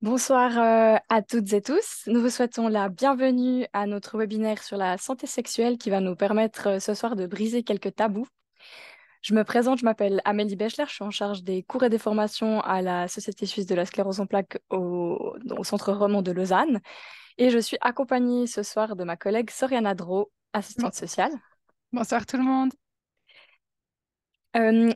Bonsoir à toutes et tous. Nous vous souhaitons la bienvenue à notre webinaire sur la santé sexuelle qui va nous permettre ce soir de briser quelques tabous. Je me présente, je m'appelle Amélie Bechler, je suis en charge des cours et des formations à la Société suisse de la sclérose en plaques au Centre Roman de Lausanne. Et je suis accompagnée ce soir de ma collègue Soriana Dro, Bon- assistante sociale. Bonsoir tout le monde.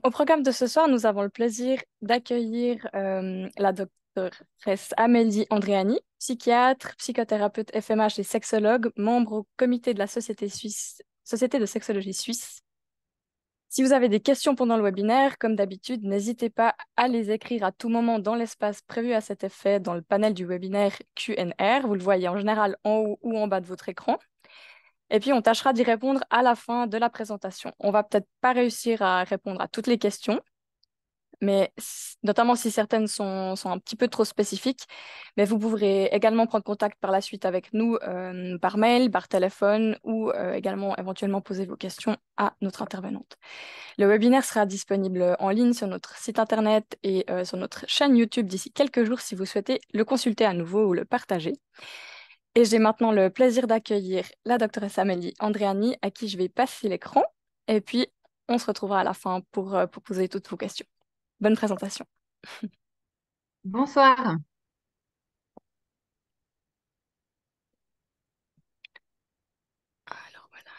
Au programme de ce soir, nous avons le plaisir d'accueillir la doctoresse Amélie Andréani, psychiatre, psychothérapeute FMH et sexologue, membre au comité de la Société de sexologie suisse. Si vous avez des questions pendant le webinaire, comme d'habitude, n'hésitez pas à les écrire à tout moment dans l'espace prévu à cet effet dans le panel du webinaire Q&R. Vous le voyez en général en haut ou en bas de votre écran. Et puis, on tâchera d'y répondre à la fin de la présentation. On va peut-être pas réussir à répondre à toutes les questions, mais notamment si certaines sont un petit peu trop spécifiques. Mais vous pourrez également prendre contact par la suite avec nous par mail, par téléphone ou également éventuellement poser vos questions à notre intervenante. Le webinaire sera disponible en ligne sur notre site internet et sur notre chaîne YouTube d'ici quelques jours si vous souhaitez le consulter à nouveau ou le partager. Et j'ai maintenant le plaisir d'accueillir la doctoresse Amélie Andréani, à qui je vais passer l'écran. Et puis, on se retrouvera à la fin pour poser toutes vos questions. Bonne présentation. Bonsoir. Alors voilà.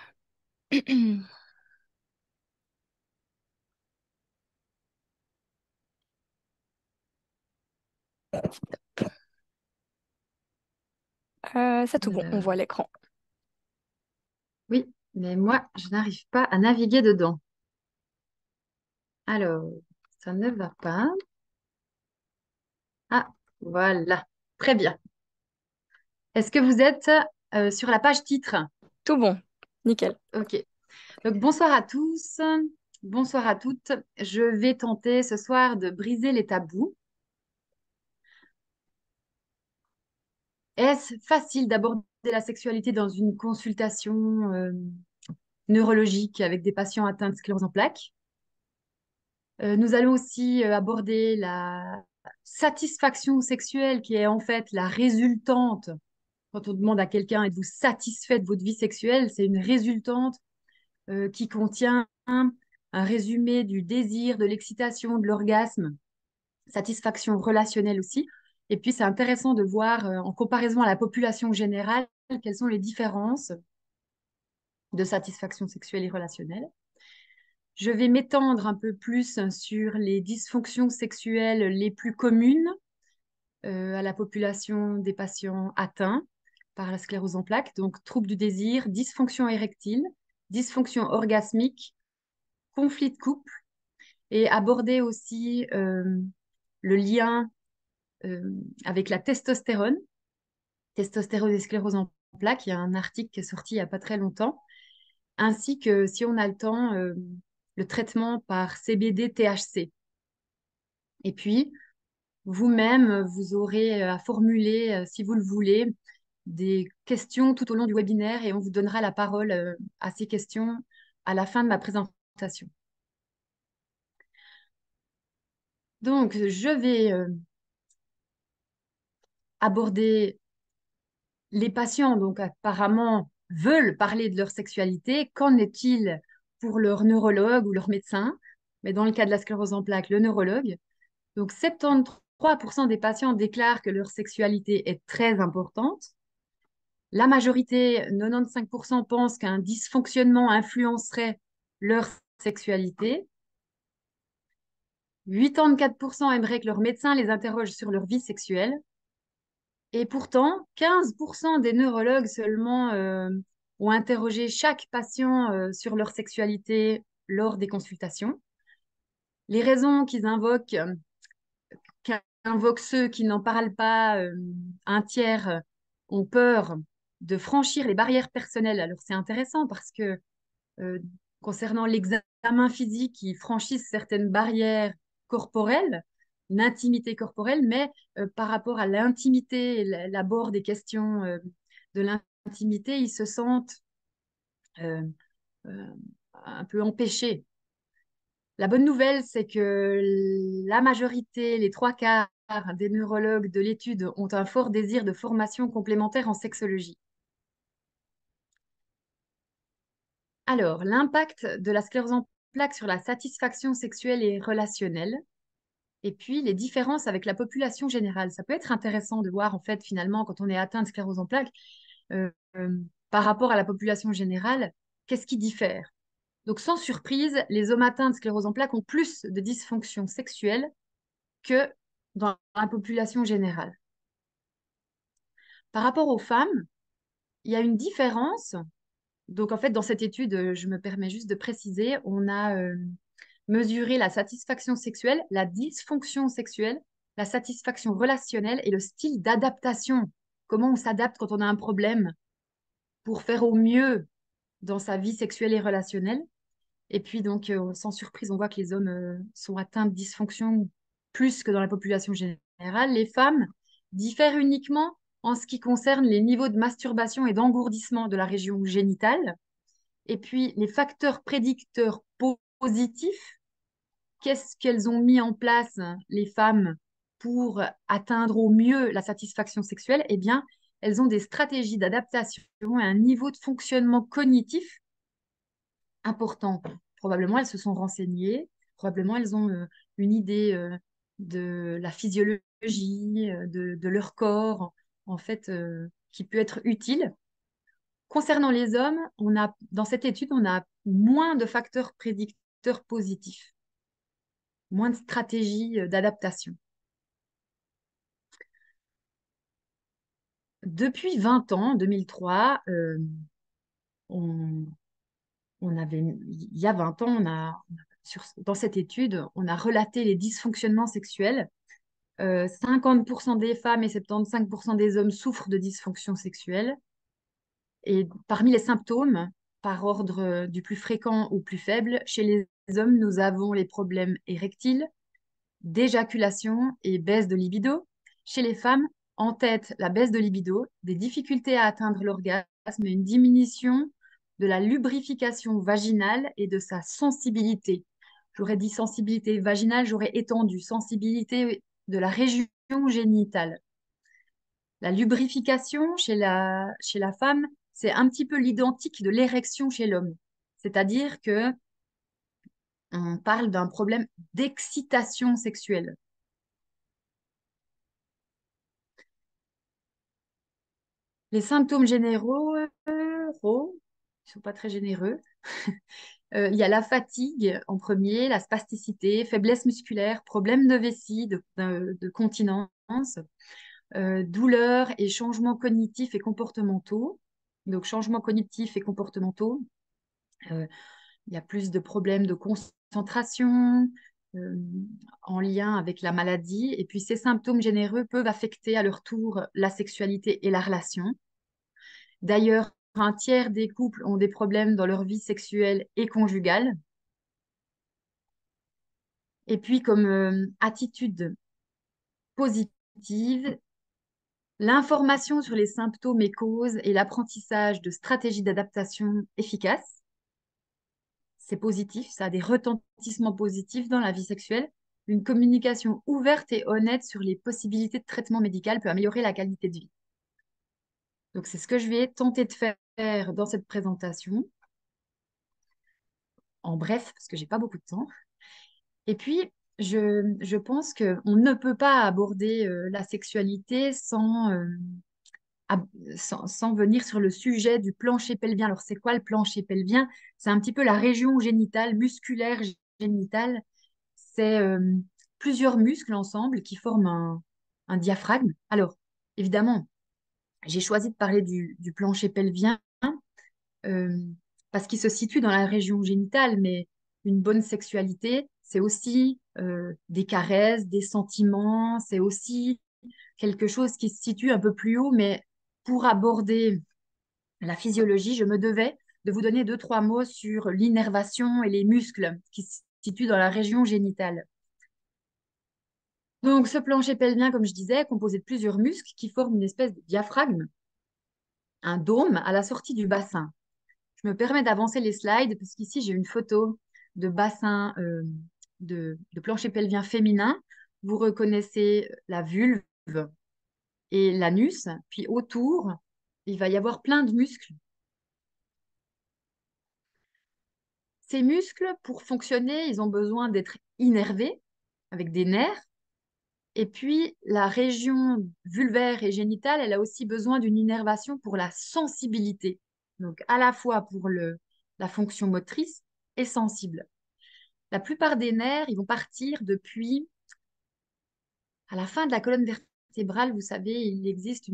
C'est tout bon, on Euh, voit l'écran. oui, mais moi, je n'arrive pas à naviguer dedans. Alors, ça ne va pas. Ah, voilà. Très bien. Est-ce que vous êtes sur la page titre? Tout bon, nickel. OK. Donc, bonsoir à tous. Bonsoir à toutes. Je vais tenter ce soir de briser les tabous. Est-ce facile d'aborder la sexualité dans une consultation neurologique avec des patients atteints de sclérose en plaques? Nous allons aussi aborder la satisfaction sexuelle qui est en fait la résultante. Quand on demande à quelqu'un êtes-vous satisfait de votre vie sexuelle, c'est une résultante qui contient un résumé du désir, de l'excitation, de l'orgasme, satisfaction relationnelle aussi. Et puis c'est intéressant de voir en comparaison à la population générale quelles sont les différences de satisfaction sexuelle et relationnelle. Je vais m'étendre un peu plus sur les dysfonctions sexuelles les plus communes à la population des patients atteints par la sclérose en plaques, donc troubles du désir, dysfonction érectile, dysfonction orgasmique, conflit de couple, et aborder aussi le lien euh, avec la testostérone et sclérose en plaques. Il y a un article qui est sorti il n'y a pas très longtemps, ainsi que, si on a le temps, le traitement par CBD-THC. Et puis, vous-même, vous aurez à formuler, si vous le voulez, des questions tout au long du webinaire et on vous donnera la parole à ces questions à la fin de ma présentation. Donc, je vais aborder les patients, donc apparemment veulent parler de leur sexualité. Qu'en est-il pour leur neurologue ou leur médecin? Mais dans le cas de la sclérose en plaques, le neurologue. Donc, 73% des patients déclarent que leur sexualité est très importante. La majorité, 95%, pensent qu'un dysfonctionnement influencerait leur sexualité. 84% aimeraient que leur médecin les interroge sur leur vie sexuelle. Et pourtant, 15% des neurologues seulement ont interrogé chaque patient sur leur sexualité lors des consultations. Les raisons qu'invoquent ceux qui n'en parlent pas, un tiers ont peur de franchir les barrières personnelles. Alors c'est intéressant parce que euh, concernant l'examen physique, ils franchissent certaines barrières corporelles, une intimité corporelle, mais par rapport à l'intimité, l'abord des questions de l'intimité, ils se sentent euh, euh, un peu empêchés. La bonne nouvelle, c'est que la majorité, les trois quarts des neurologues de l'étude ont un fort désir de formation complémentaire en sexologie. Alors, l'impact de la sclérose en plaques sur la satisfaction sexuelle et relationnelle, et puis les différences avec la population générale. Ça peut être intéressant de voir, en fait, finalement, quand on est atteint de sclérose en plaques, euh, euh, par rapport à la population générale, qu'est-ce qui diffère? Donc, sans surprise, les hommes atteints de sclérose en plaques ont plus de dysfonctions sexuelles que dans la population générale. Par rapport aux femmes, il y a une différence. Donc, en fait, dans cette étude, je me permets juste de préciser, on a mesuré la satisfaction sexuelle, la dysfonction sexuelle, la satisfaction relationnelle et le style d'adaptation. Comment on s'adapte quand on a un problème pour faire au mieux dans sa vie sexuelle et relationnelle. Et puis, donc, sans surprise, on voit que les hommes sont atteints de dysfonction plus que dans la population générale. Les femmes diffèrent uniquement en ce qui concerne les niveaux de masturbation et d'engourdissement de la région génitale. Et puis, les facteurs prédicteurs positifs, qu'est-ce qu'elles ont mis en place, les femmes, pour atteindre au mieux la satisfaction sexuelle? Eh bien, elles ont des stratégies d'adaptation et un niveau de fonctionnement cognitif important. Probablement, elles se sont renseignées, probablement, elles ont une idée de la physiologie, de leur corps, en fait, qui peut être utile. Concernant les hommes, dans cette étude, on a moins de facteurs prédicteurs positifs, moins de stratégies d'adaptation. Depuis 20 ans, 2003, on, il y a 20 ans, dans cette étude, on a relaté les dysfonctionnements sexuels. 50% des femmes et 75% des hommes souffrent de dysfonction sexuelle. Et parmi les symptômes, par ordre du plus fréquent au plus faible, chez les hommes, nous avons les problèmes érectiles, d'éjaculation et baisse de libido. Chez les femmes, en tête, la baisse de libido, des difficultés à atteindre l'orgasme et une diminution de la lubrification vaginale et de sa sensibilité. J'aurais dit sensibilité vaginale, j'aurais étendu sensibilité de la région génitale. La lubrification chez la femme, c'est un petit peu l'identique de l'érection chez l'homme. C'est-à-dire que on parle d'un problème d'excitation sexuelle. Les symptômes généraux, ils sont pas très généreux. Il y a la fatigue en premier, la spasticité, faiblesse musculaire, problème de vessie, de continence, douleurs et changements cognitifs et comportementaux. Donc, changements cognitifs et comportementaux, il y a plus de problèmes de concentration euh, en lien avec la maladie. Et puis, ces symptômes généreux peuvent affecter à leur tour la sexualité et la relation. D'ailleurs, un tiers des couples ont des problèmes dans leur vie sexuelle et conjugale. Et puis, comme attitude positive, l'information sur les symptômes et causes et l'apprentissage de stratégies d'adaptation efficaces. C'est positif, ça a des retentissements positifs dans la vie sexuelle. Une communication ouverte et honnête sur les possibilités de traitement médical peut améliorer la qualité de vie. Donc, c'est ce que je vais tenter de faire dans cette présentation, en bref, parce que j'ai pas beaucoup de temps. Et puis, je pense qu'on ne peut pas aborder la sexualité sans venir sur le sujet du plancher pelvien. Alors, c'est quoi le plancher pelvien? C'est un petit peu la région génitale, musculaire génitale. C'est plusieurs muscles ensemble qui forment un diaphragme. Alors, évidemment, j'ai choisi de parler du plancher pelvien euh, parce qu'il se situe dans la région génitale, mais une bonne sexualité, c'est aussi des caresses, des sentiments, c'est aussi quelque chose qui se situe un peu plus haut, mais pour aborder la physiologie, je me devais de vous donner deux, trois mots sur l'innervation et les muscles qui se situent dans la région génitale. Donc, ce plancher pelvien, comme je disais, est composé de plusieurs muscles qui forment une espèce de diaphragme, un dôme à la sortie du bassin. Je me permets d'avancer les slides parce qu'ici, j'ai une photo de bassin de plancher pelvien féminin. vous reconnaissez la vulve et l'anus, puis autour, il va y avoir plein de muscles. Ces muscles, pour fonctionner, ils ont besoin d'être innervés avec des nerfs. Et puis, la région vulvaire et génitale, elle a aussi besoin d'une innervation pour la sensibilité. Donc, à la fois pour la fonction motrice et sensible. La plupart des nerfs, ils vont partir depuis à la fin de la colonne vertébrale. Vous savez, il existe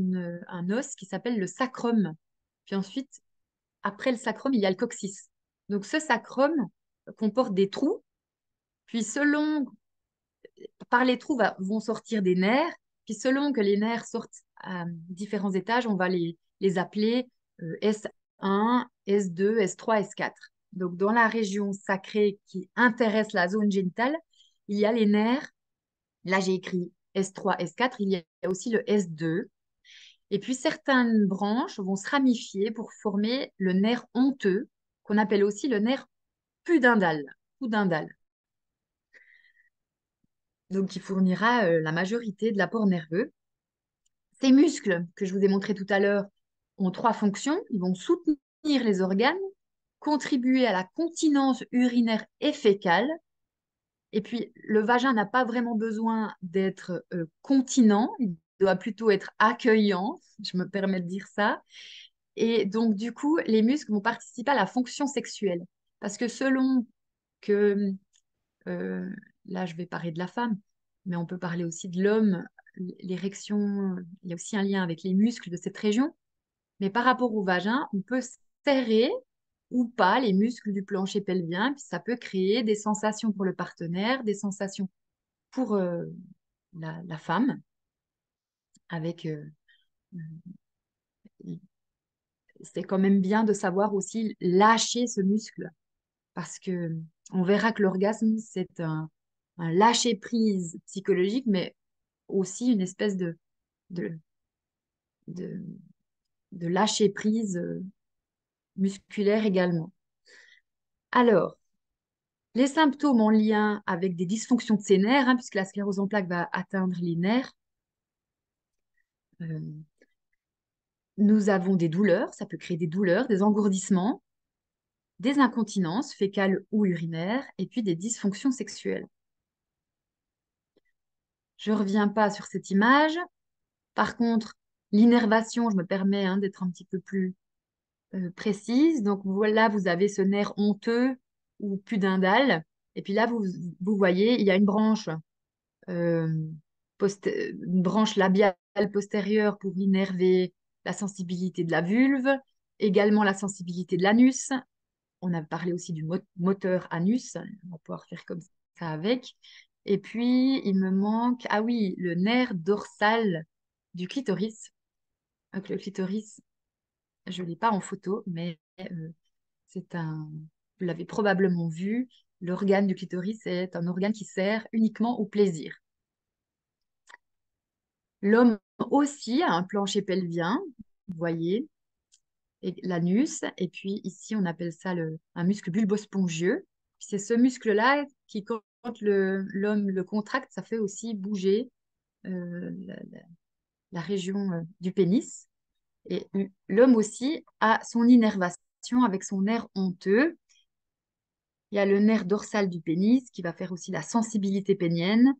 un os qui s'appelle le sacrum. Puis ensuite, après le sacrum, il y a le coccyx. Donc, ce sacrum comporte des trous. Puis, par les trous vont sortir des nerfs. Puis, selon que les nerfs sortent à différents étages, on va les appeler S1, S2, S3, S4. Donc, dans la région sacrée qui intéresse la zone génitale, il y a les nerfs. Là, j'ai écrit S3, S4. Il y a aussi le S2. Et puis, certaines branches vont se ramifier pour former le nerf honteux, qu'on appelle aussi le nerf pudendal. Pudendal. Donc, qui fournira la majorité de l'apport nerveux. Ces muscles que je vous ai montrés tout à l'heure ont trois fonctions. Ils vont soutenir les organes, contribuer à la continence urinaire et fécale. Et puis, le vagin n'a pas vraiment besoin d'être continent, il doit plutôt être accueillant, je me permets de dire ça. Et donc, du coup, les muscles vont participer à la fonction sexuelle. Parce que selon que, euh, là, je vais parler de la femme, mais on peut parler aussi de l'homme, l'érection, il y a aussi un lien avec les muscles de cette région. Mais par rapport au vagin, on peut serrer ou pas les muscles du plancher pelvien, puis ça peut créer des sensations pour le partenaire, des sensations pour la femme, avec c'est quand même bien de savoir aussi lâcher ce muscle, parce que on verra que l'orgasme, c'est un lâcher-prise psychologique, mais aussi une espèce de, de, de lâcher-prise musculaire également. Alors, les symptômes en lien avec des dysfonctions de ces nerfs, hein, puisque la sclérose en plaques va atteindre les nerfs, euh, nous avons des douleurs, ça peut créer des douleurs, des engourdissements, des incontinences fécales ou urinaires, et puis des dysfonctions sexuelles. Je ne reviens pas sur cette image. Par contre, l'innervation, je me permets d'être un petit peu plus précise. Donc voilà, vous avez ce nerf honteux ou pudendal. Et puis là, vous voyez, il y a une branche, euh, une branche labiale postérieure pour innerver la sensibilité de la vulve, également la sensibilité de l'anus. On a parlé aussi du moteur anus, on va pouvoir faire comme ça avec. Et puis, il me manque, ah oui, le nerf dorsal du clitoris. Donc, le clitoris, je ne l'ai pas en photo, mais c'est vous l'avez probablement vu, l'organe du clitoris est un organe qui sert uniquement au plaisir. L'homme aussi a un plancher pelvien, vous voyez, et l'anus, et puis ici on appelle ça un muscle bulbospongieux. C'est ce muscle-là qui, quand l'homme le contracte, ça fait aussi bouger la région du pénis. Et l'homme aussi a son innervation avec son nerf honteux. Il y a le nerf dorsal du pénis qui va faire aussi la sensibilité pénienne,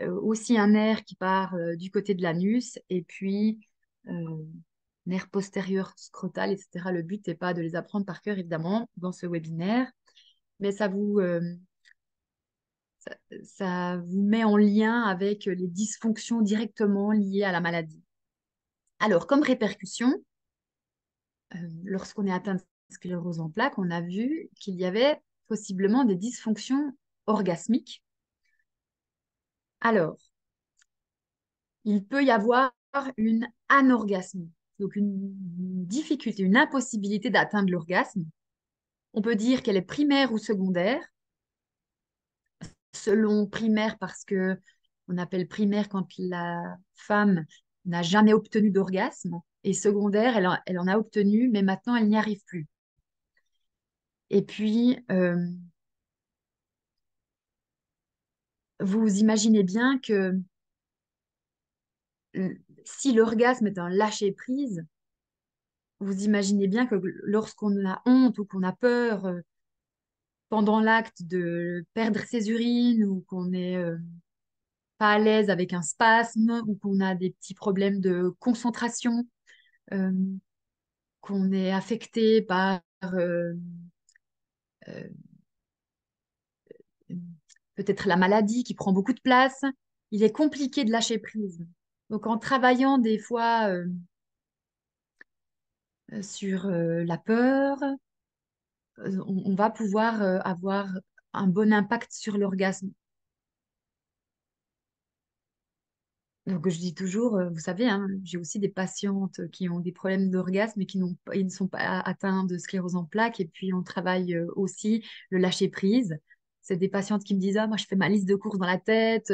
aussi un nerf qui part du côté de l'anus, et puis nerf postérieur scrotal, etc. Le but n'est pas de les apprendre par cœur, évidemment, dans ce webinaire, mais ça vous met en lien avec les dysfonctions directement liées à la maladie. Alors, comme répercussion, lorsqu'on est atteint de sclérose en plaques, on a vu qu'il y avait possiblement des dysfonctions orgasmiques. Alors, il peut y avoir une anorgasmie, donc une difficulté, une impossibilité d'atteindre l'orgasme. On peut dire qu'elle est primaire ou secondaire. Selon primaire, parce que on appelle primaire quand la femme n'a jamais obtenu d'orgasme, et secondaire, elle en a obtenu, mais maintenant elle n'y arrive plus. Et puis, vous imaginez bien que si l'orgasme est un lâcher-prise, vous imaginez bien que lorsqu'on a honte ou qu'on a peur pendant l'acte de perdre ses urines ou qu'on n'est pas à l'aise avec un spasme ou qu'on a des petits problèmes de concentration, euh, qu'on est affecté par euh, peut-être la maladie qui prend beaucoup de place, il est compliqué de lâcher prise. Donc en travaillant des fois sur la peur, on va pouvoir avoir un bon impact sur l'orgasme. Donc je dis toujours, vous savez, hein, j'ai aussi des patientes qui ont des problèmes d'orgasme et qui ils ne sont pas atteints de sclérose en plaques. Et puis on travaille aussi le lâcher prise. C'est des patientes qui me disent, ah, moi je fais ma liste de courses dans la tête,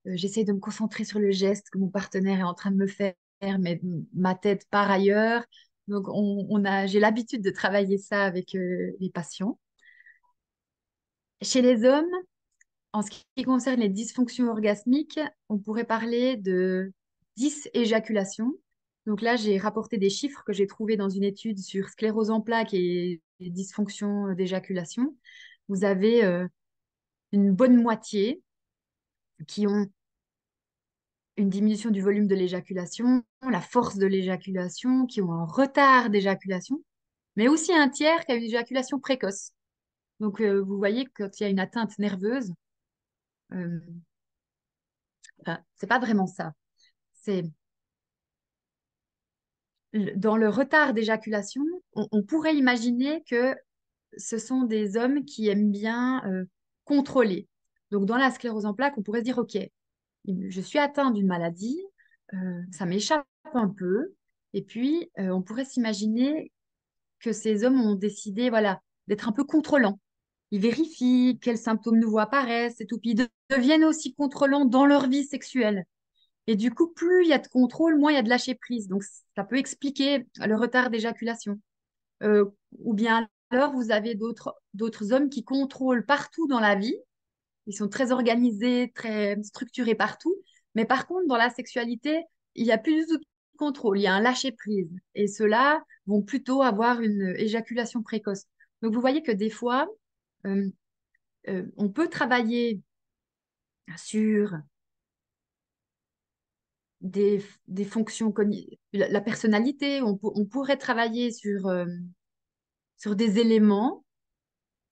j'essaie de me concentrer sur le geste que mon partenaire est en train de me faire, mais ma tête part ailleurs. Donc j'ai l'habitude de travailler ça avec les patients. Chez les hommes, en ce qui concerne les dysfonctions orgasmiques, on pourrait parler de 10 éjaculations. Donc là, j'ai rapporté des chiffres que j'ai trouvés dans une étude sur sclérose en plaques et les dysfonctions d'éjaculation. Vous avez une bonne moitié qui ont une diminution du volume de l'éjaculation, la force de l'éjaculation, qui ont un retard d'éjaculation, mais aussi un tiers qui a une éjaculation précoce. Donc vous voyez que quand il y a une atteinte nerveuse, euh, enfin, c'est pas vraiment ça. C'est dans le retard d'éjaculation, on pourrait imaginer que ce sont des hommes qui aiment bien contrôler. Donc, dans la sclérose en plaques, on pourrait se dire, OK, je suis atteint d'une maladie, ça m'échappe un peu. Et puis, on pourrait s'imaginer que ces hommes ont décidé, voilà, d'être un peu contrôlants. Ils vérifient quels symptômes nouveaux apparaissent et tout. Puis, ils deviennent aussi contrôlants dans leur vie sexuelle. Et du coup, plus il y a de contrôle, moins il y a de lâcher prise. Donc, ça peut expliquer le retard d'éjaculation. Euh, ou bien alors, vous avez d'autres hommes qui contrôlent partout dans la vie. Ils sont très organisés, très structurés partout. Mais par contre, dans la sexualité, il n'y a plus du tout de contrôle. Il y a un lâcher prise. Et ceux-là vont plutôt avoir une éjaculation précoce. Donc, vous voyez que des fois, euh, on peut travailler sur des fonctions cognitives, la personnalité, on pourrait travailler sur des éléments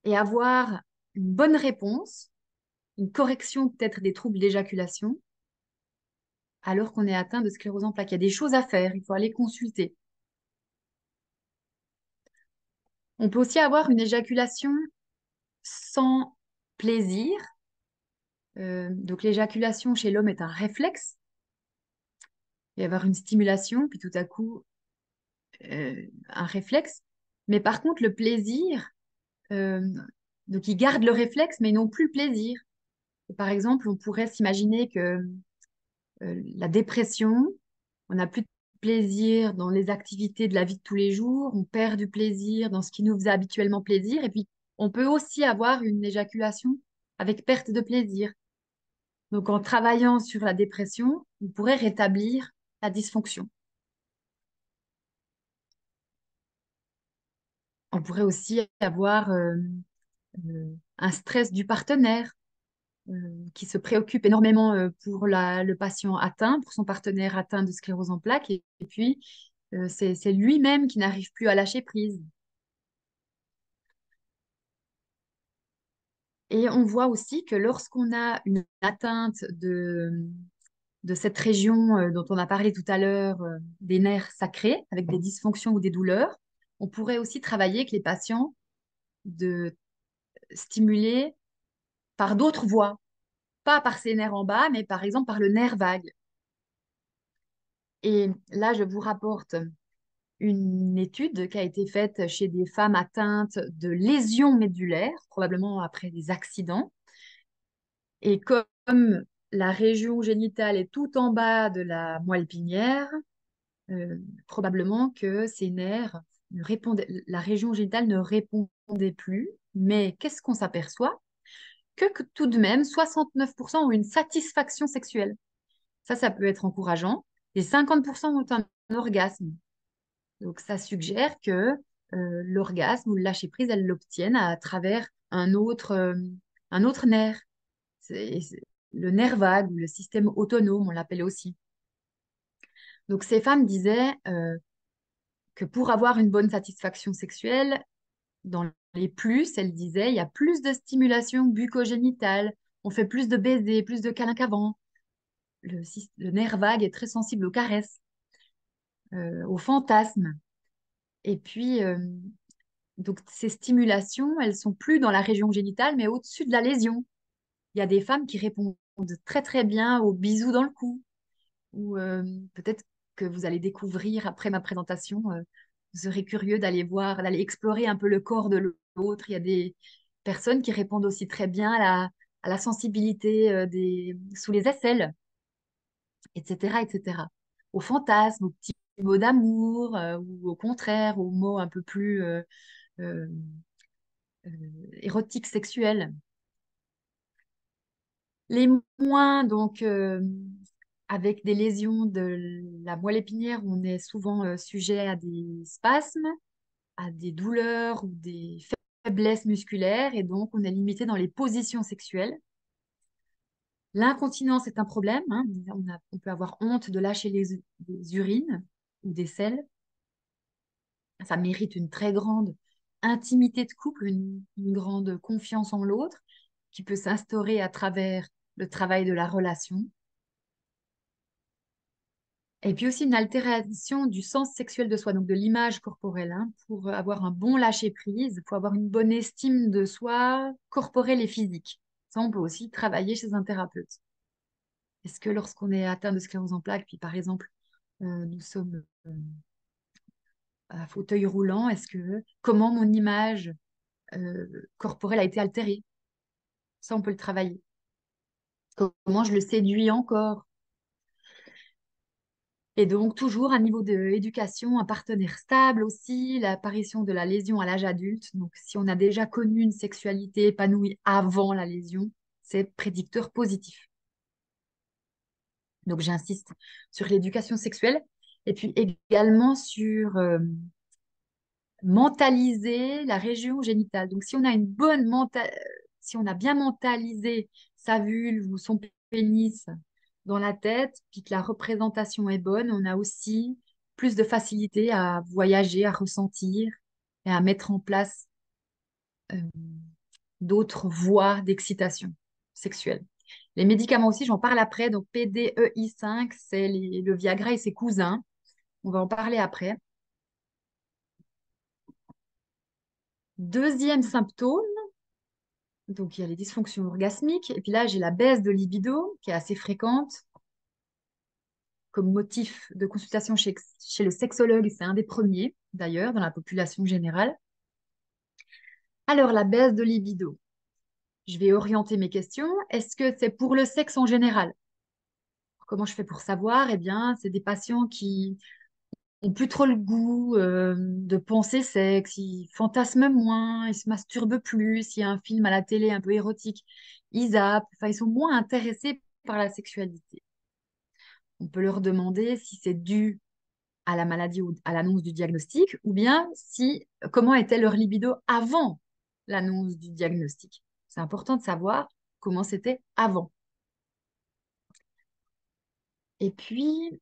et avoir une bonne réponse, une correction peut-être des troubles d'éjaculation, alors qu'on est atteint de sclérose en plaques. Il y a des choses à faire, il faut aller consulter. On peut aussi avoir une éjaculation sans plaisir. Donc l'éjaculation chez l'homme est un réflexe. Il va y avoir une stimulation, puis tout à coup, un réflexe. Mais par contre, le plaisir, euh, donc ils gardent le réflexe, mais ils n'ont plus le plaisir. Et par exemple, on pourrait s'imaginer que la dépression, on n'a plus de plaisir dans les activités de la vie de tous les jours, on perd du plaisir dans ce qui nous faisait habituellement plaisir, et puis on peut aussi avoir une éjaculation avec perte de plaisir. Donc en travaillant sur la dépression, on pourrait rétablir la dysfonction. On pourrait aussi avoir un stress du partenaire qui se préoccupe énormément pour le patient atteint, pour son partenaire atteint de sclérose en plaques, et puis c'est lui-même qui n'arrive plus à lâcher prise. Et on voit aussi que lorsqu'on a une atteinte de cette région dont on a parlé tout à l'heure, des nerfs sacrés, avec des dysfonctions ou des douleurs, on pourrait aussi travailler avec les patients de stimuler par d'autres voies, pas par ces nerfs en bas, mais par exemple par le nerf vague. Et là, je vous rapporte une étude qui a été faite chez des femmes atteintes de lésions médulaires, probablement après des accidents. Et comme la région génitale est tout en bas de la moelle pinière, probablement que ces nerfs ne répondaient, la région génitale ne répondait plus. Mais qu'est-ce qu'on s'aperçoit? que tout de même 69% ont une satisfaction sexuelle. Ça peut être encourageant. Et 50% ont un orgasme. Donc, ça suggère que l'orgasme ou le lâcher-prise, elles l'obtiennent à travers un autre nerf. C'est le nerf vague ou le système autonome, on l'appelle aussi. Donc, ces femmes disaient que pour avoir une bonne satisfaction sexuelle, dans les plus, elles disaient, il y a plus de stimulation bucco-génitale, on fait plus de baisers, plus de câlins qu'avant. Le nerf vague est très sensible aux caresses, aux fantasmes. Et puis, donc, ces stimulations, elles sont plus dans la région génitale, mais au-dessus de la lésion. Il y a des femmes qui répondent très, très bien aux bisous dans le cou. Ou peut-être que vous allez découvrir après ma présentation, vous serez curieux d'aller voir, d'aller explorer un peu le corps de l'autre. Il y a des personnes qui répondent aussi très bien à la sensibilité sous les aisselles, etc., etc. Aux fantasmes, aux petits mots d'amour, ou au contraire, aux mots un peu plus euh, érotiques, sexuels. Les moins, donc, avec des lésions de la moelle épinière, on est souvent sujet à des spasmes, à des douleurs ou des faiblesses musculaires, et donc on est limité dans les positions sexuelles. L'incontinence est un problème, hein. On peut avoir honte de lâcher des urines ou des selles. Ça mérite une très grande intimité de couple, une grande confiance en l'autre, qui peut s'instaurer à travers le travail de la relation. Et puis aussi une altération du sens sexuel de soi, donc de l'image corporelle, hein, pour avoir un bon lâcher-prise, pour avoir une bonne estime de soi, corporelle et physique. Ça, on peut aussi travailler chez un thérapeute. Est-ce que lorsqu'on est atteint de sclérose en plaques, puis par exemple, nous sommes à fauteuil roulant, comment mon image corporelle a été altérée? Ça, on peut le travailler. Comment je le séduis encore? Et donc, toujours un niveau d'éducation, un partenaire stable aussi, l'apparition de la lésion à l'âge adulte. Donc, si on a déjà connu une sexualité épanouie avant la lésion, c'est prédicteur positif. Donc, j'insiste sur l'éducation sexuelle et puis également sur mentaliser la région génitale. Donc, si on a si on a bien mentalisé sa vulve ou son pénis dans la tête, puis que la représentation est bonne, on a aussi plus de facilité à voyager, à ressentir et à mettre en place euh, d'autres voies d'excitation sexuelle. Les médicaments aussi, j'en parle après. Donc, PDEI5, c'est le Viagra et ses cousins. On va en parler après. Deuxième symptôme, donc il y a les dysfonctions orgasmiques. Et puis là, j'ai la baisse de libido qui est assez fréquente comme motif de consultation chez le sexologue. C'est un des premiers, d'ailleurs, dans la population générale. Alors, la baisse de libido. Je vais orienter mes questions. Est-ce que c'est pour le sexe en général? Comment je fais pour savoir? Eh bien, c'est des patients qui ont plus trop le goût de penser sexe, ils fantasment moins, ils se masturbent plus. Il y a un film à la télé un peu érotique, ils zappent. Enfin, ils sont moins intéressés par la sexualité. On peut leur demander si c'est dû à la maladie ou à l'annonce du diagnostic, ou bien comment était leur libido avant l'annonce du diagnostic. C'est important de savoir comment c'était avant. Et puis,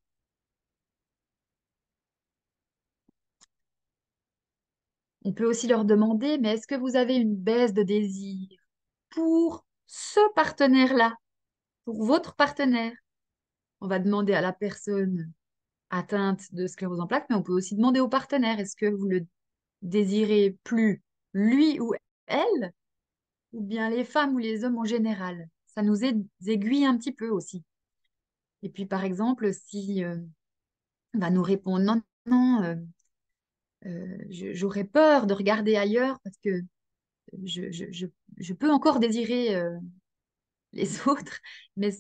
on peut aussi leur demander, mais est-ce que vous avez une baisse de désir pour ce partenaire-là, pour votre partenaire? On va demander à la personne atteinte de sclérose en plaques, mais on peut aussi demander au partenaire, est-ce que vous le désirez plus lui ou elle, ou bien les femmes ou les hommes en général? Ça nous aiguille un petit peu aussi. Et puis, par exemple, si on va nous répondre, non, non, j'aurais peur de regarder ailleurs parce que je peux encore désirer les autres, mais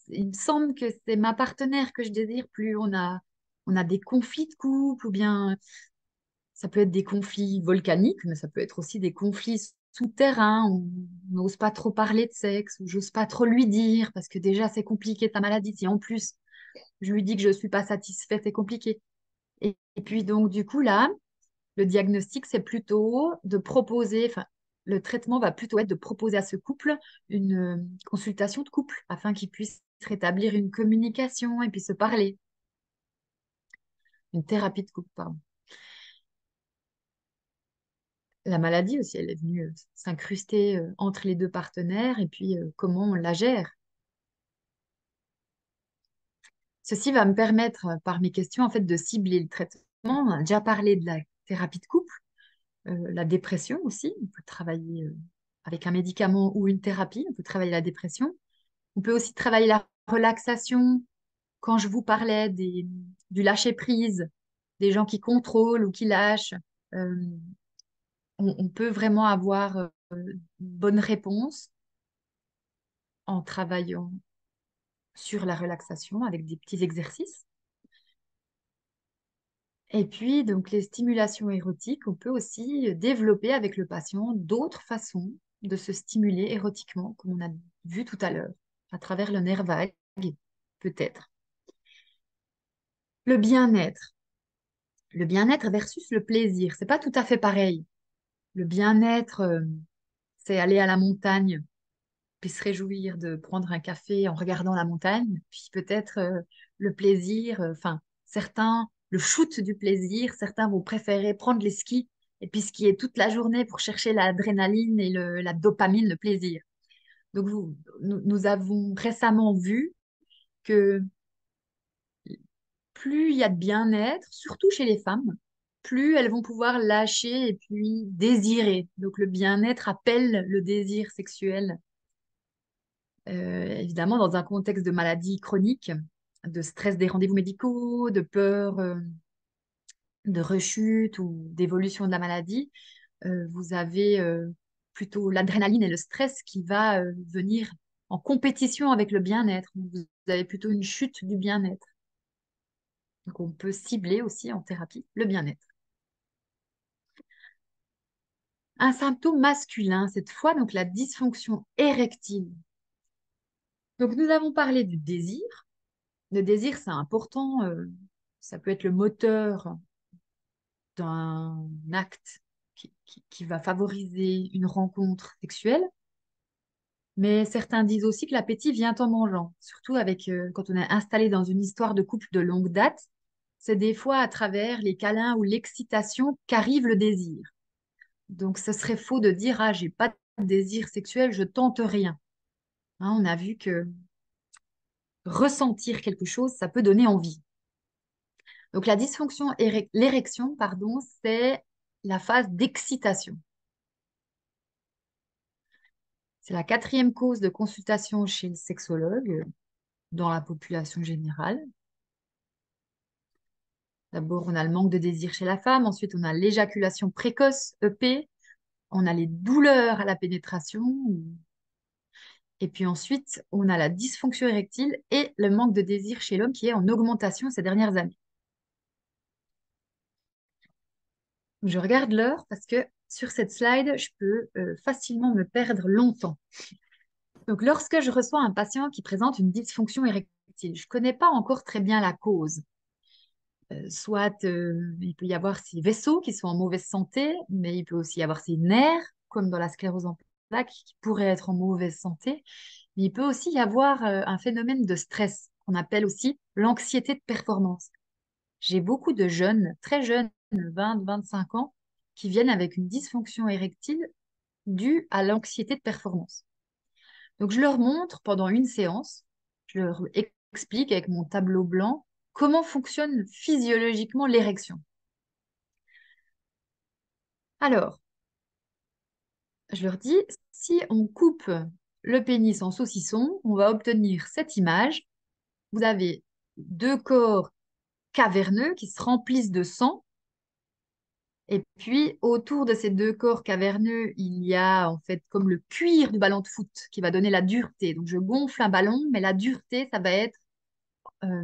il me semble que c'est ma partenaire que je désire plus. On a des conflits de couple, ou bien ça peut être des conflits volcaniques, mais ça peut être aussi des conflits souterrain, on n'ose pas trop parler de sexe, ou j'ose pas trop lui dire, parce que déjà c'est compliqué ta maladie, si en plus je lui dis que je suis pas satisfaite, c'est compliqué. Et puis donc du coup là, le diagnostic c'est plutôt de proposer, enfin le traitement va plutôt être de proposer à ce couple une consultation de couple afin qu'ils puissent rétablir une communication et puis se parler. Une thérapie de couple, pardon. La maladie aussi, elle est venue s'incruster entre les deux partenaires et puis comment on la gère. Ceci va me permettre, par mes questions, en fait, de cibler le traitement. On a déjà parlé de la thérapie de couple, la dépression aussi. On peut travailler avec un médicament ou une thérapie. On peut travailler la dépression. On peut aussi travailler la relaxation. Quand je vous parlais du lâcher-prise, des gens qui contrôlent ou qui lâchent, euh, on peut vraiment avoir une bonne réponse en travaillant sur la relaxation avec des petits exercices. Et puis, donc, les stimulations érotiques, on peut aussi développer avec le patient d'autres façons de se stimuler érotiquement, comme on a vu tout à l'heure, à travers le nerf vague, peut-être. Le bien-être. Le bien-être versus le plaisir, c'est pas tout à fait pareil. Le bien-être, c'est aller à la montagne, puis se réjouir de prendre un café en regardant la montagne, puis peut-être le plaisir, enfin, certains, le shoot du plaisir, certains vont préférer prendre les skis et puis skier toute la journée pour chercher l'adrénaline et la dopamine, le plaisir. Donc, nous avons récemment vu que plus il y a de bien-être, surtout chez les femmes, plus elles vont pouvoir lâcher et puis désirer. Donc, le bien-être appelle le désir sexuel. Évidemment, dans un contexte de maladie chronique, de stress des rendez-vous médicaux, de peur de rechute ou d'évolution de la maladie, vous avez plutôt l'adrénaline et le stress qui va venir en compétition avec le bien-être. Vous avez plutôt une chute du bien-être. Donc, on peut cibler aussi en thérapie le bien-être. Un symptôme masculin, cette fois, donc la dysfonction érectile. Donc, nous avons parlé du désir. Le désir, c'est important. Ça peut être le moteur d'un acte qui va favoriser une rencontre sexuelle. Mais certains disent aussi que l'appétit vient en mangeant, surtout avec quand on est installé dans une histoire de couple de longue date. C'est des fois à travers les câlins ou l'excitation qu'arrive le désir. Donc, ce serait faux de dire, ah, j'ai pas de désir sexuel, je tente rien. Hein, on a vu que ressentir quelque chose, ça peut donner envie. Donc, la dysfonction, l'érection, pardon, c'est la phase d'excitation. C'est la quatrième cause de consultation chez le sexologue dans la population générale. D'abord, on a le manque de désir chez la femme. Ensuite, on a l'éjaculation précoce, EP. On a les douleurs à la pénétration. Et puis ensuite, on a la dysfonction érectile et le manque de désir chez l'homme qui est en augmentation ces dernières années. Je regarde l'heure parce que sur cette slide, je peux facilement me perdre longtemps. Donc, lorsque je reçois un patient qui présente une dysfonction érectile, je ne connais pas encore très bien la cause. Soit il peut y avoir ces vaisseaux qui sont en mauvaise santé, mais il peut aussi y avoir ces nerfs, comme dans la sclérose en plaques, qui pourraient être en mauvaise santé. Mais il peut aussi y avoir un phénomène de stress qu'on appelle aussi l'anxiété de performance. J'ai beaucoup de jeunes, très jeunes, 20, 25 ans, qui viennent avec une dysfonction érectile due à l'anxiété de performance. Donc, je leur montre pendant une séance, je leur explique avec mon tableau blanc comment fonctionne physiologiquement l'érection. Alors, je leur dis, si on coupe le pénis en saucisson, on va obtenir cette image. Vous avez deux corps caverneux qui se remplissent de sang. Et puis, autour de ces deux corps caverneux, il y a en fait comme le cuir du ballon de foot qui va donner la dureté. Donc, je gonfle un ballon, mais la dureté, ça va être euh,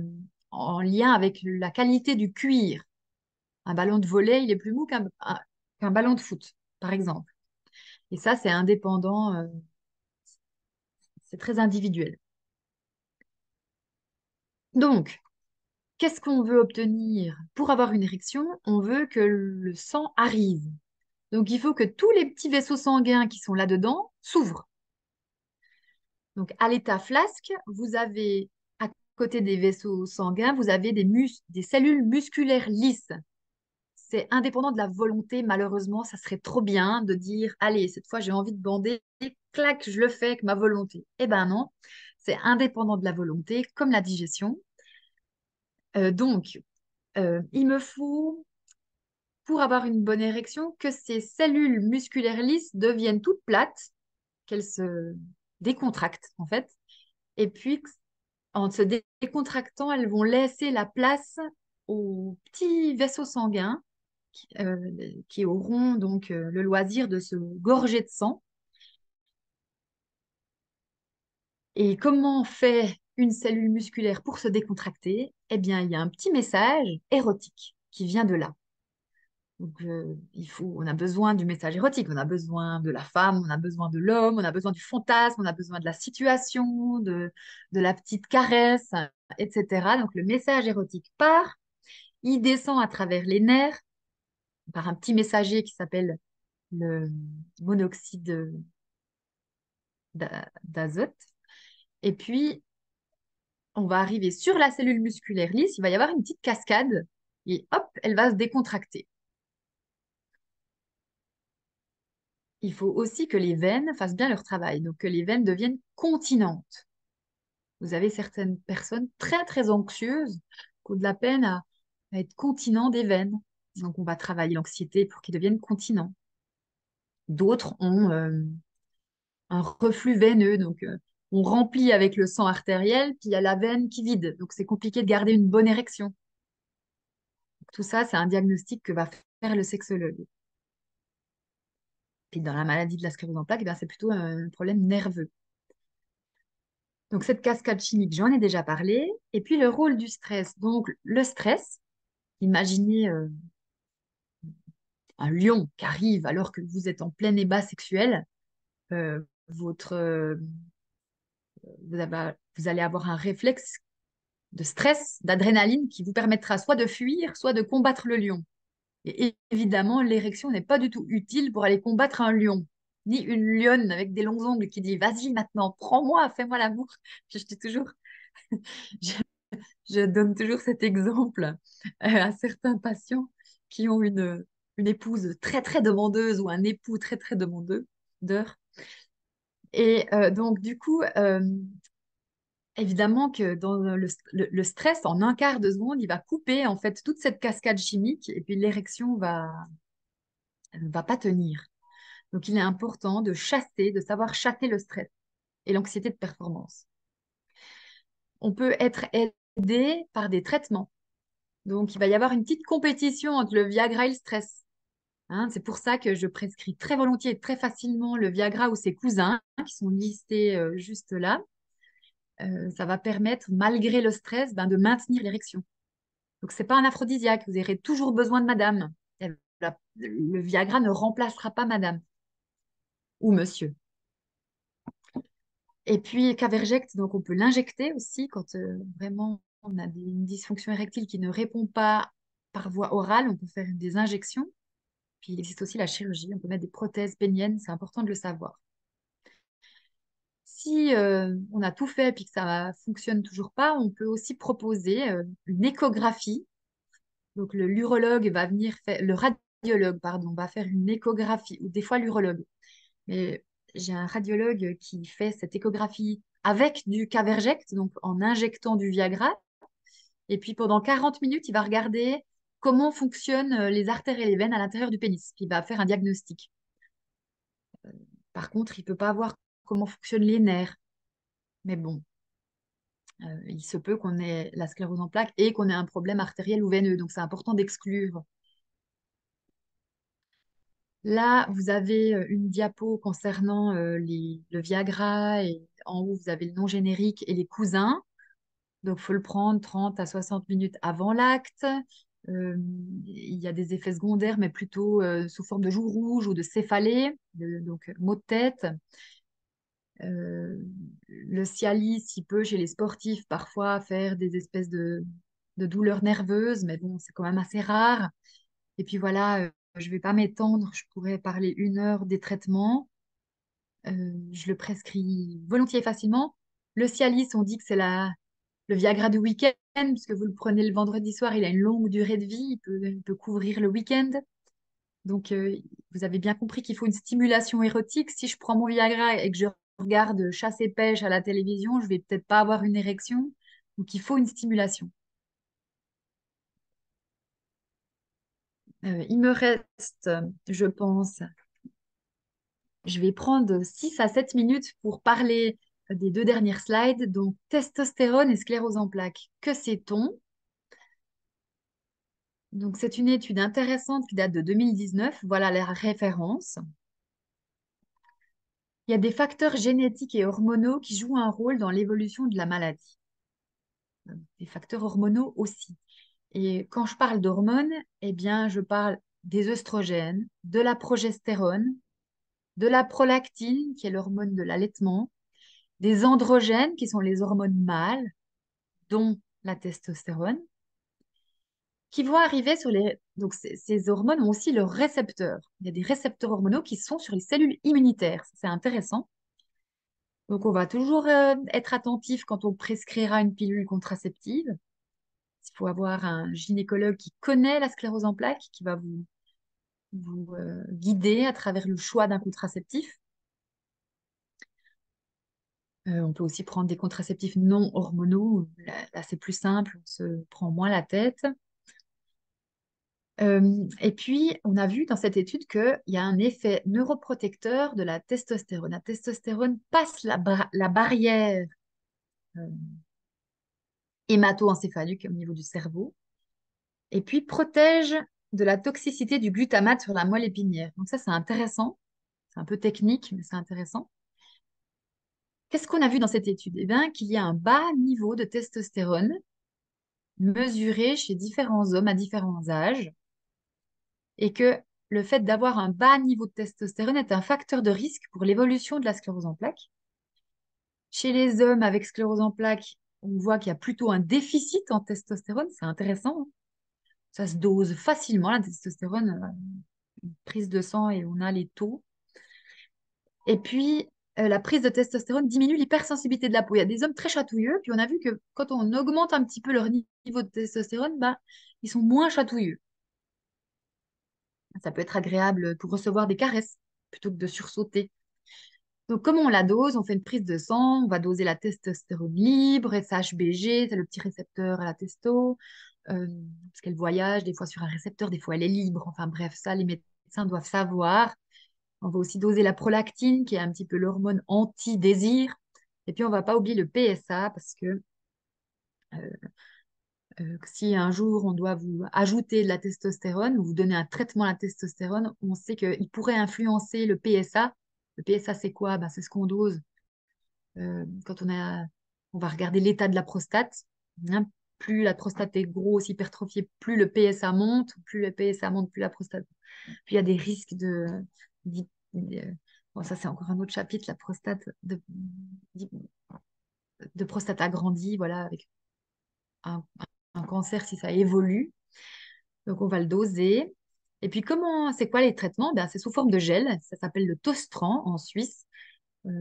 en lien avec la qualité du cuir. Un ballon de volley, il est plus mou qu'un ballon de foot, par exemple. Et ça, c'est indépendant, c'est très individuel. Donc, qu'est-ce qu'on veut obtenir pour avoir une érection? On veut que le sang arrive. Donc, il faut que tous les petits vaisseaux sanguins qui sont là-dedans s'ouvrent. Donc, à l'état flasque, vous avez, à côté des vaisseaux sanguins, vous avez des cellules musculaires lisses. C'est indépendant de la volonté, malheureusement, ça serait trop bien de dire, allez, cette fois j'ai envie de bander, clac, je le fais avec ma volonté. Eh ben non, c'est indépendant de la volonté, comme la digestion. Donc, il me faut, pour avoir une bonne érection, que ces cellules musculaires lisses deviennent toutes plates, qu'elles se décontractent en fait, et puis en se décontractant, elles vont laisser la place aux petits vaisseaux sanguins euh, qui auront donc le loisir de se gorger de sang. Et comment fait une cellule musculaire pour se décontracter? Eh bien, il y a un petit message érotique qui vient de là. Donc, on a besoin du message érotique, on a besoin de la femme, on a besoin de l'homme, on a besoin du fantasme, on a besoin de la situation, de la petite caresse, etc. Donc, le message érotique part, il descend à travers les nerfs par un petit messager qui s'appelle le monoxyde d'azote. Et puis, on va arriver sur la cellule musculaire lisse, il va y avoir une petite cascade et hop, elle va se décontracter. Il faut aussi que les veines fassent bien leur travail, donc que les veines deviennent continentes. Vous avez certaines personnes très, très anxieuses qui ont de la peine à être continents des veines. Donc, on va travailler l'anxiété pour qu'ils deviennent continents. D'autres ont un reflux veineux, donc on remplit avec le sang artériel, puis il y a la veine qui vide. Donc, c'est compliqué de garder une bonne érection. Tout ça, c'est un diagnostic que va faire le sexologue. Puis dans la maladie de la sclérose en plaques, eh bien, c'est plutôt un problème nerveux. Donc cette cascade chimique, j'en ai déjà parlé. Et puis le rôle du stress. Donc le stress, imaginez un lion qui arrive alors que vous êtes en plein ébat sexuel. Euh, votre, vous allez avoir un réflexe de stress, d'adrénaline qui vous permettra soit de fuir, soit de combattre le lion. Et évidemment, l'érection n'est pas du tout utile pour aller combattre un lion, ni une lionne avec des longs ongles qui dit vas-y maintenant, prends-moi, fais-moi l'amour. Je dis toujours, je, je donne toujours cet exemple à certains patients qui ont une épouse très très demandeuse ou un époux très très demandeur. Et donc du coup, évidemment que dans le stress, en un quart de seconde, il va couper en fait toute cette cascade chimique et puis l'érection va pas tenir. Donc, il est important de chasser, de savoir chasser le stress et l'anxiété de performance. On peut être aidé par des traitements. Donc, il va y avoir une petite compétition entre le Viagra et le stress. Hein, c'est pour ça que je prescris très volontiers et très facilement le Viagra ou ses cousins, qui sont listés juste là. Ça va permettre, malgré le stress, ben, de maintenir l'érection. Donc, ce n'est pas un aphrodisiaque. Vous aurez toujours besoin de madame. Le Viagra ne remplacera pas madame ou monsieur. Et puis, Caverject, donc on peut l'injecter aussi quand vraiment on a une dysfonction érectile qui ne répond pas par voie orale, on peut faire des injections. Puis il existe aussi la chirurgie, on peut mettre des prothèses péniennes, c'est important de le savoir. Si on a tout fait et que ça ne fonctionne toujours pas, on peut aussi proposer une échographie. Donc l'urologue va venir faire, le radiologue, pardon, va faire une échographie, ou des fois l'urologue. Mais j'ai un radiologue qui fait cette échographie avec du Caverject, donc en injectant du Viagra. Et puis pendant 40 minutes, il va regarder comment fonctionnent les artères et les veines à l'intérieur du pénis. Puis il va faire un diagnostic. Par contre, il ne peut pas voir comment fonctionnent les nerfs. Mais bon, il se peut qu'on ait la sclérose en plaques et qu'on ait un problème artériel ou veineux. Donc c'est important d'exclure. Là, vous avez une diapo concernant le Viagra et en haut, vous avez le nom générique et les cousins. Donc, il faut le prendre 30 à 60 minutes avant l'acte. Il y a des effets secondaires, mais plutôt sous forme de joues rouges ou de céphalée, donc maux de tête. Euh, le Cialis, il peut, chez les sportifs, parfois faire des espèces de douleurs nerveuses, mais bon, c'est quand même assez rare. Et puis voilà, je ne vais pas m'étendre, je pourrais parler 1 heure des traitements. Je le prescris volontiers et facilement. Le Cialis, on dit que c'est le Viagra du week-end, puisque vous le prenez le vendredi soir, il a une longue durée de vie, il peut couvrir le week-end. Donc, vous avez bien compris qu'il faut une stimulation érotique. Si je prends mon Viagra et que je regarde chasse et pêche à la télévision, je vais peut-être pas avoir une érection. Donc, il faut une stimulation. Il me reste, je pense, je vais prendre 6 à 7 minutes pour parler des 2 dernières slides. Donc, testostérone et sclérose en plaques. Que sait-on? Donc, c'est une étude intéressante qui date de 2019. Voilà la référence. Il y a des facteurs génétiques et hormonaux qui jouent un rôle dans l'évolution de la maladie. Des facteurs hormonaux aussi. Et quand je parle d'hormones, eh bien, je parle des œstrogènes, de la progestérone, de la prolactine, qui est l'hormone de l'allaitement, des androgènes, qui sont les hormones mâles, dont la testostérone, qui vont arriver sur les... Donc, ces hormones ont aussi leurs récepteurs. Il y a des récepteurs hormonaux qui sont sur les cellules immunitaires. C'est intéressant. Donc, on va toujours être attentif quand on prescrira une pilule contraceptive. Il faut avoir un gynécologue qui connaît la sclérose en plaques, qui va vous guider à travers le choix d'un contraceptif. On peut aussi prendre des contraceptifs non hormonaux. Là, c'est plus simple, on se prend moins la tête. Et puis, on a vu dans cette étude qu'il y a un effet neuroprotecteur de la testostérone. La testostérone passe la barrière euh, hémato-encéphalique au niveau du cerveau et puis protège de la toxicité du glutamate sur la moelle épinière. Donc ça, c'est intéressant. C'est un peu technique, mais c'est intéressant. Qu'est-ce qu'on a vu dans cette étude? Eh bien, qu'il y a un bas niveau de testostérone mesuré chez différents hommes à différents âges et que le fait d'avoir un bas niveau de testostérone est un facteur de risque pour l'évolution de la sclérose en plaques. Chez les hommes avec sclérose en plaques, on voit qu'il y a plutôt un déficit en testostérone. C'est intéressant, hein. Ça se dose facilement, la testostérone, une prise de sang et on a les taux. Et puis, la prise de testostérone diminue l'hypersensibilité de la peau. Il y a des hommes très chatouilleux, puis on a vu que quand on augmente un petit peu leur niveau de testostérone, bah, ils sont moins chatouilleux. Ça peut être agréable pour recevoir des caresses plutôt que de sursauter. Donc, comment on la dose? On fait une prise de sang, on va doser la testostérone libre, SHBG, c'est le petit récepteur à la testo, parce qu'elle voyage des fois sur un récepteur, des fois elle est libre. Enfin bref, ça, les médecins doivent savoir. On va aussi doser la prolactine, qui est un petit peu l'hormone anti-désir. Et puis, on ne va pas oublier le PSA, parce que si un jour on doit vous ajouter de la testostérone ou vous donner un traitement à la testostérone, on sait qu'il pourrait influencer le PSA. Le PSA, c'est quoi? Ben, c'est ce qu'on dose quand on va regarder l'état de la prostate. Hein. Plus la prostate est grosse, hypertrophiée, plus le PSA monte. Plus le PSA monte, plus la prostate. Puis il y a des risques bon, ça, c'est encore un autre chapitre, la prostate, de prostate agrandie, voilà, avec un, un cancer si ça évolue. Donc, on va le doser. Et puis, c'est quoi les traitements? Ben, c'est sous forme de gel. Ça s'appelle le Tostran en Suisse.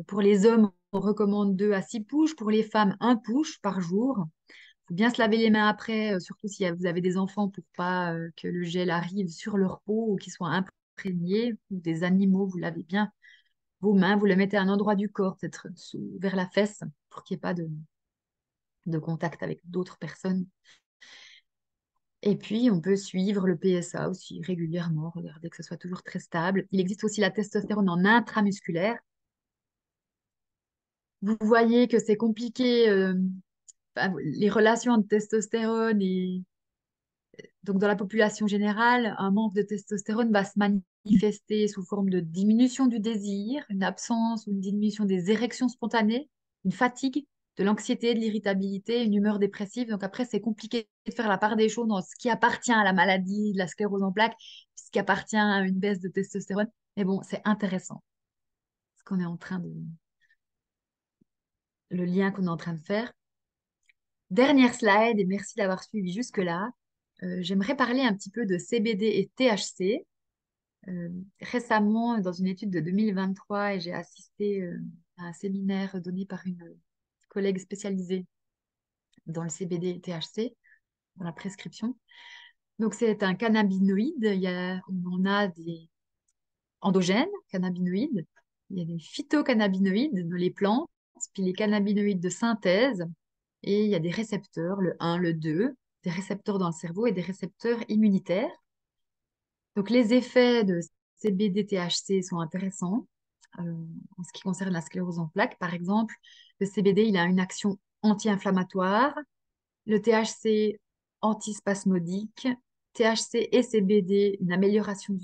Pour les hommes, on recommande 2 à 6 pushs. Pour les femmes, 1 push par jour. Il faut bien se laver les mains après, surtout si vous avez des enfants pour pas que le gel arrive sur leur peau ou qu'ils soient imprégnés. Ou des animaux, vous lavez bien vos mains, vous les mettez à un endroit du corps, peut-être vers la fesse, pour qu'il n'y ait pas de contact avec d'autres personnes. Et puis, on peut suivre le PSA aussi régulièrement, regarder que ce soit toujours très stable. Il existe aussi la testostérone en intramusculaire. Vous voyez que c'est compliqué, enfin, les relations entre testostérone et... Donc, dans la population générale, un manque de testostérone va se manifester sous forme de diminution du désir, une absence ou une diminution des érections spontanées, une fatigue. de l'anxiété, de l'irritabilité, une humeur dépressive. Donc après, c'est compliqué de faire la part des choses dans ce qui appartient à la maladie de la sclérose en plaques, ce qui appartient à une baisse de testostérone. Mais bon, c'est intéressant ce qu'on est en train de, le lien qu'on est en train de faire. Dernière slide, et merci d'avoir suivi jusque-là. J'aimerais parler un petit peu de CBD et THC. Récemment, dans une étude de 2023, et j'ai assisté à un séminaire donné par une collègue spécialisée dans le CBD et THC, dans la prescription. Donc, c'est un cannabinoïde. On en a des endogènes, cannabinoïdes. Il y a des phytocannabinoïdes dans les plantes, puis les cannabinoïdes de synthèse. Et il y a des récepteurs, le 1, le 2, des récepteurs dans le cerveau et des récepteurs immunitaires. Donc, les effets de CBD-THC sont intéressants en ce qui concerne la sclérose en plaques. Par exemple, le CBD, il a une action anti-inflammatoire. Le THC, antispasmodique. THC et CBD, une amélioration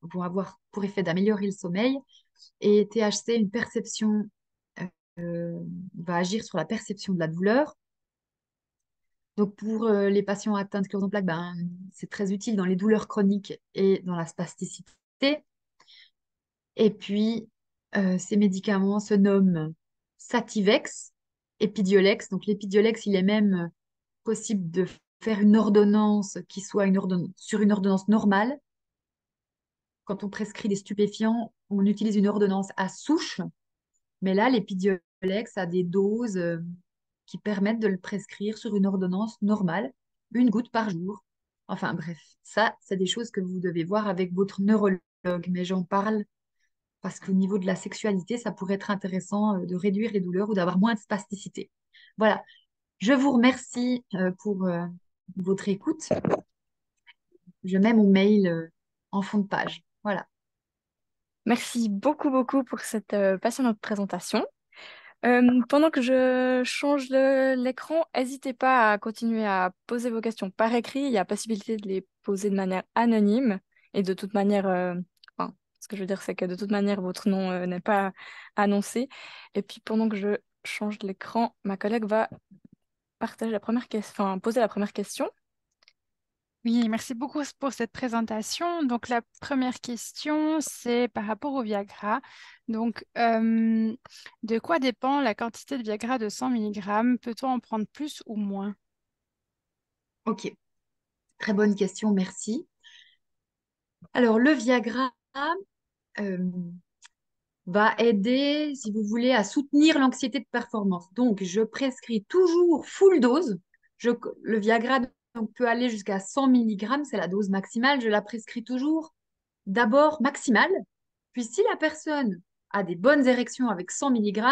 vont avoir pour effet d'améliorer le sommeil. Et THC, une perception, va agir sur la perception de la douleur. Donc, pour les patients atteints de sclérose en plaques, ben, c'est très utile dans les douleurs chroniques et dans la spasticité. Et puis, ces médicaments se nomment Sativex, Epidiolex. Donc, l'Epidiolex, il est même possible de faire une ordonnance qui soit sur une ordonnance normale. Quand on prescrit des stupéfiants, on utilise une ordonnance à souche. Mais là, l'Epidiolex a des doses qui permettent de le prescrire sur une ordonnance normale, une goutte par jour. Enfin bref, ça, c'est des choses que vous devez voir avec votre neurologue. Mais j'en parle parce qu'au niveau de la sexualité, ça pourrait être intéressant de réduire les douleurs ou d'avoir moins de spasticité. Voilà, je vous remercie pour votre écoute. Je mets mon mail en fond de page. Voilà. Merci beaucoup, beaucoup pour cette passionnante présentation. Pendant que je change l'écran, n'hésitez pas à continuer à poser vos questions par écrit. Il y a possibilité de les poser de manière anonyme. Et de toute manière, enfin, ce que je veux dire, c'est que de toute manière, votre nom n'est pas annoncé. Et puis pendant que je change l'écran, ma collègue va partager la première question, enfin, poser la première question. Oui, merci beaucoup pour cette présentation. Donc, la première question, c'est par rapport au Viagra. Donc, de quoi dépend la quantité de Viagra de 100 mg? Peut-on en prendre plus ou moins? Ok, très bonne question, merci. Alors, le Viagra euh, va aider, si vous voulez, à soutenir l'anxiété de performance. Donc, je prescris toujours full dose. Le Viagra donc, peut aller jusqu'à 100 mg, c'est la dose maximale. Je la prescris toujours d'abord maximale. Puis, si la personne a des bonnes érections avec 100 mg,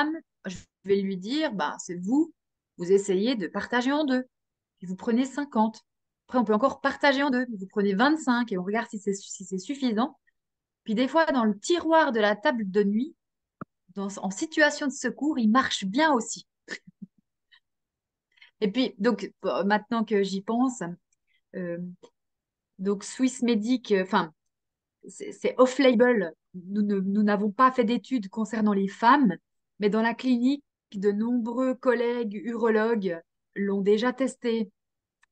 je vais lui dire, bah, c'est vous, vous essayez de partager en deux. Puis vous prenez 50. Après, on peut encore partager en deux. Vous prenez 25 et on regarde si c'est suffisant. Puis des fois, dans le tiroir de la table de nuit, en situation de secours, il marche bien aussi. Et puis, donc, maintenant que j'y pense, euh, donc Swiss Medic, enfin, c'est off-label. Nous n'avons pas fait d'études concernant les femmes, mais dans la clinique, de nombreux collègues urologues l'ont déjà testé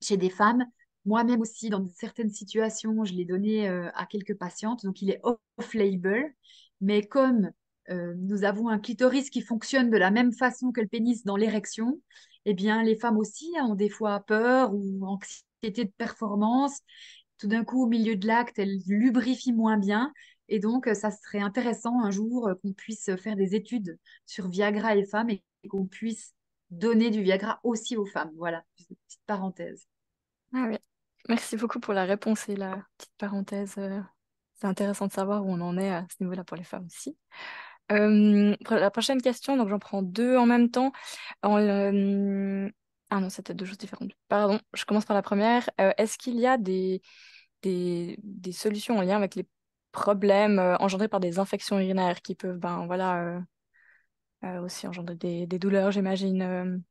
chez des femmes. Moi-même aussi, dans certaines situations, je l'ai donné à quelques patientes. Donc, il est off-label. Mais comme nous avons un clitoris qui fonctionne de la même façon que le pénis dans l'érection, eh bien, les femmes aussi ont des fois peur ou anxiété de performance. Tout d'un coup, au milieu de l'acte, elles lubrifient moins bien. Et donc, ça serait intéressant un jour qu'on puisse faire des études sur Viagra et femmes et qu'on puisse donner du Viagra aussi aux femmes. Voilà, petite parenthèse. Ah oui. Merci beaucoup pour la réponse et la petite parenthèse. C'est intéressant de savoir où on en est à ce niveau-là pour les femmes aussi. Pour la prochaine question, donc j'en prends deux en même temps. Ah non, c'était deux choses différentes. Pardon, je commence par la première. Est-ce qu'il y a des solutions en lien avec les problèmes engendrés par des infections urinaires qui peuvent ben, voilà, aussi engendrer des douleurs, j'imagine.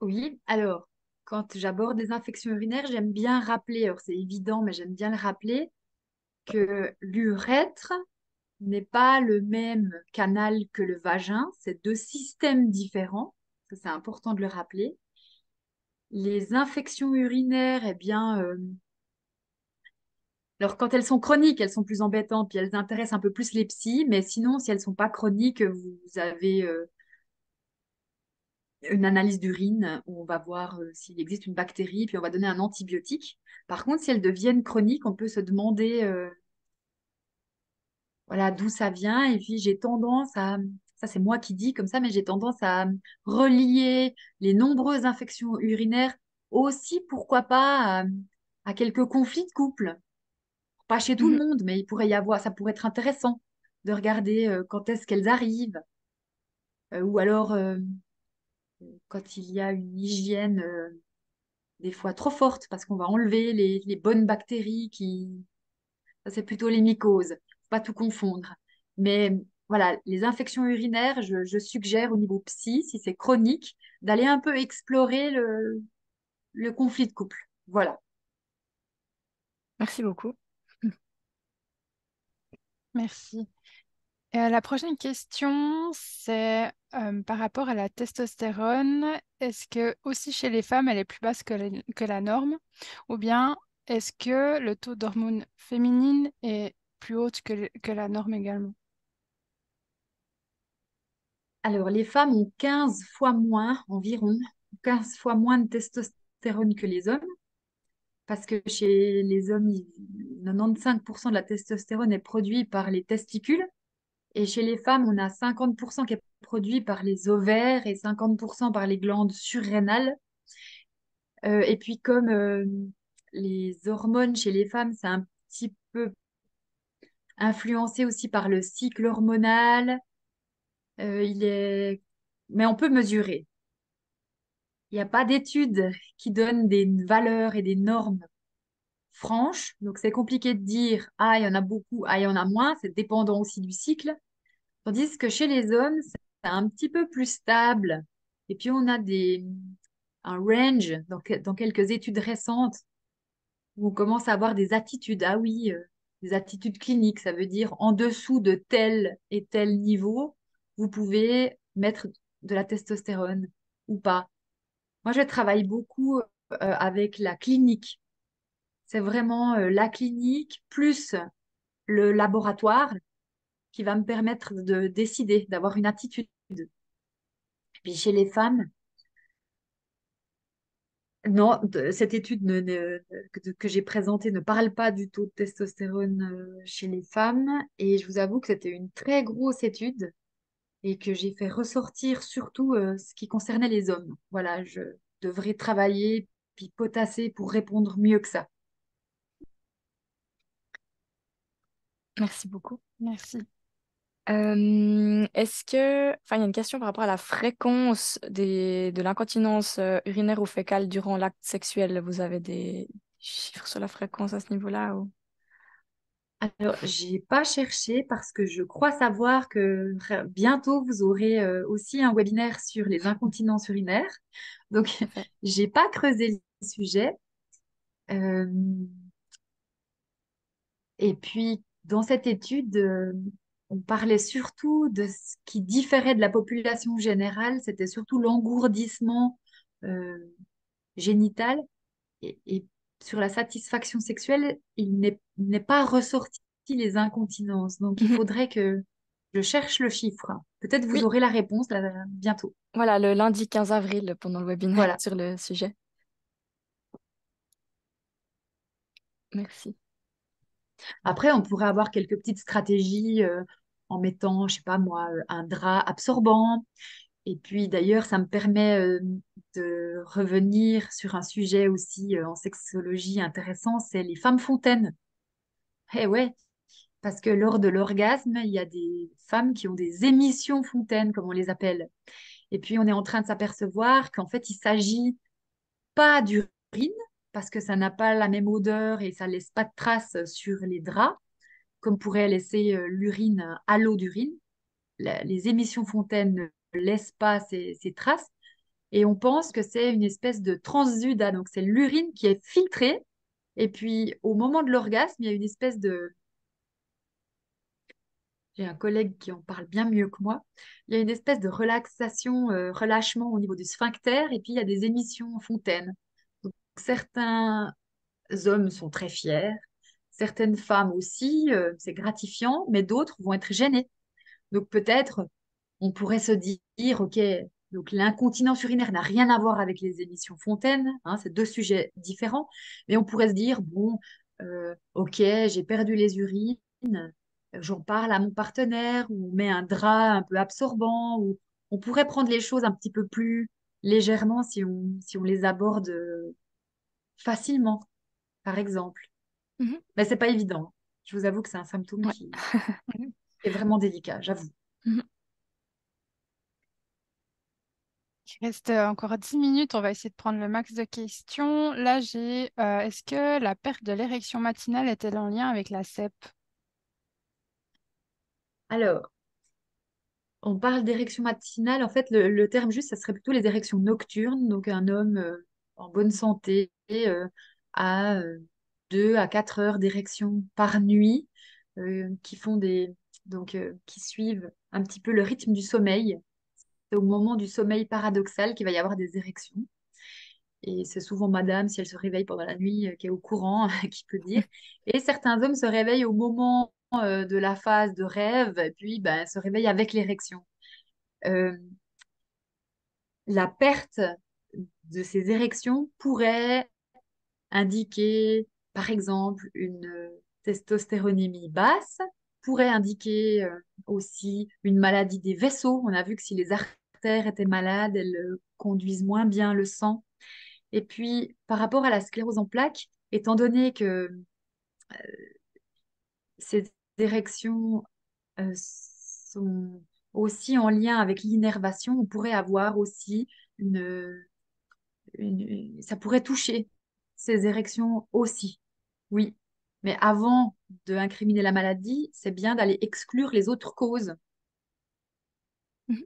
Oui, alors, quand j'aborde les infections urinaires, j'aime bien rappeler, alors c'est évident, mais j'aime bien le rappeler, que l'urètre n'est pas le même canal que le vagin. C'est deux systèmes différents. Ça, c'est important de le rappeler. Les infections urinaires, eh bien, alors quand elles sont chroniques, elles sont plus embêtantes, puis elles intéressent un peu plus les psys, mais sinon, si elles sont pas chroniques, vous avez une analyse d'urine où on va voir s'il existe une bactérie, puis on va donner un antibiotique. Par contre, si elles deviennent chroniques, on peut se demander voilà, d'où ça vient. Et puis, j'ai tendance à, ça c'est moi qui dis comme ça, mais j'ai tendance à relier les nombreuses infections urinaires aussi, pourquoi pas, à quelques conflits de couple. Pas chez tout le Mhm. monde, mais il pourrait y avoir, ça pourrait être intéressant de regarder quand est-ce qu'elles arrivent, ou alors quand il y a une hygiène des fois trop forte, parce qu'on va enlever les bonnes bactéries qui, ça c'est plutôt les mycoses, faut pas tout confondre. Mais voilà, les infections urinaires, je suggère au niveau psy, si c'est chronique, d'aller un peu explorer le conflit de couple. Voilà. Merci beaucoup. Merci. La prochaine question, c'est par rapport à la testostérone. Est-ce que aussi chez les femmes, elle est plus basse que la norme? Ou bien est-ce que le taux d'hormones féminines est plus haut que la norme également? Alors, les femmes ont 15 fois moins, environ, 15 fois moins de testostérone que les hommes, parce que chez les hommes, 95% de la testostérone est produite par les testicules, et chez les femmes, on a 50% qui est produit par les ovaires et 50% par les glandes surrénales. Et puis, comme les hormones chez les femmes, c'est un petit peu influencé aussi par le cycle hormonal, il est... mais on peut mesurer. Il n'y a pas d'études qui donnent des valeurs et des normes franches, donc c'est compliqué de dire, ah, il y en a beaucoup, ah, il y en a moins, c'est dépendant aussi du cycle. Tandis que chez les hommes, c'est un petit peu plus stable. Et puis, on a un range dans quelques études récentes où on commence à avoir des attitudes. Ah oui, des attitudes cliniques, ça veut dire en dessous de tel et tel niveau, vous pouvez mettre de la testostérone ou pas. Moi, je travaille beaucoup avec la clinique. C'est vraiment la clinique plus le laboratoire qui va me permettre de décider, d'avoir une attitude. Puis chez les femmes, non, cette étude que j'ai présentée ne parle pas du taux de testostérone chez les femmes. Et je vous avoue que c'était une très grosse étude et que j'ai fait ressortir surtout ce qui concernait les hommes. Voilà, je devrais travailler puis potasser pour répondre mieux que ça. Merci beaucoup. Merci. Est-ce que, enfin, il y a une question par rapport à la fréquence de l'incontinence urinaire ou fécale durant l'acte sexuel. Vous avez des chiffres sur la fréquence à ce niveau-là ou... Alors, j'ai pas cherché parce que je crois savoir que bientôt vous aurez aussi un webinaire sur les incontinences urinaires. Donc, Parfait. j'ai pas creusé le sujet. Euh, et puis, dans cette étude, on parlait surtout de ce qui différait de la population générale. C'était surtout l'engourdissement euh, génital. Et sur la satisfaction sexuelle, il n'est pas ressorti les incontinences. Donc, il Mhm. faudrait que je cherche le chiffre. Peut-être vous Oui, aurez la réponse là, bientôt. voilà, le lundi 15 avril pendant le webinaire Voilà. sur le sujet. Merci. Après, on pourrait avoir quelques petites stratégies en mettant, je sais pas moi, un drap absorbant. Et puis d'ailleurs, ça me permet de revenir sur un sujet aussi en sexologie intéressant, c'est les femmes fontaines. Eh ouais, parce que lors de l'orgasme, il y a des femmes qui ont des émissions fontaines, comme on les appelle. Et puis, on est en train de s'apercevoir qu'en fait, il s'agit pas d'urine, parce que ça n'a pas la même odeur et ça laisse pas de traces sur les draps, comme pourrait laisser l'urine à l'eau d'urine. Les émissions fontaines ne laissent pas ces traces. Et on pense que c'est une espèce de transsudat. Donc, c'est l'urine qui est filtrée. Et puis, au moment de l'orgasme, il y a une espèce de j'ai un collègue qui en parle bien mieux que moi. Il y a une espèce de relaxation, relâchement au niveau du sphincter, et puis il y a des émissions fontaines. Donc, certains hommes sont très fiers, certaines femmes aussi, c'est gratifiant, mais d'autres vont être gênés. Donc peut-être on pourrait se dire, ok, donc l'incontinence urinaire n'a rien à voir avec les émissions fontaines, hein, c'est deux sujets différents, mais on pourrait se dire, bon, ok, j'ai perdu les urines, j'en parle à mon partenaire, ou on met un drap un peu absorbant, ou on pourrait prendre les choses un petit peu plus légèrement si on les aborde facilement, par exemple. Mhm. Mais c'est pas évident. Je vous avoue que c'est un symptôme Ouais. qui est vraiment délicat, j'avoue. Mhm. Il reste encore 10 minutes. On va essayer de prendre le max de questions. Là, j'ai est-ce que la perte de l'érection matinale est-elle en lien avec la CEP? Alors, on parle d'érection matinale. En fait, le terme juste, ça serait plutôt les érections nocturnes. Donc, un homme en bonne santé a 2 à 4 heures d'érection par nuit qui font qui suivent un petit peu le rythme du sommeil. C'est au moment du sommeil paradoxal qu'il va y avoir des érections. Et c'est souvent madame, si elle se réveille pendant la nuit, qui est au courant, qui peut dire. Et certains hommes se réveillent au moment de la phase de rêve, et puis ben, se réveillent avec l'érection. Euh, la perte de ces érections pourrait indiquer, par exemple, une testostéronémie basse, pourrait indiquer aussi une maladie des vaisseaux. On a vu que si les artères étaient malades, elles conduisent moins bien le sang. Et puis, par rapport à la sclérose en plaques, étant donné que ces érections sont aussi en lien avec l'innervation, on pourrait avoir aussi une, ça pourrait toucher ces érections aussi. Oui. Mais avant de incriminer la maladie, c'est bien d'aller exclure les autres causes. Mhm.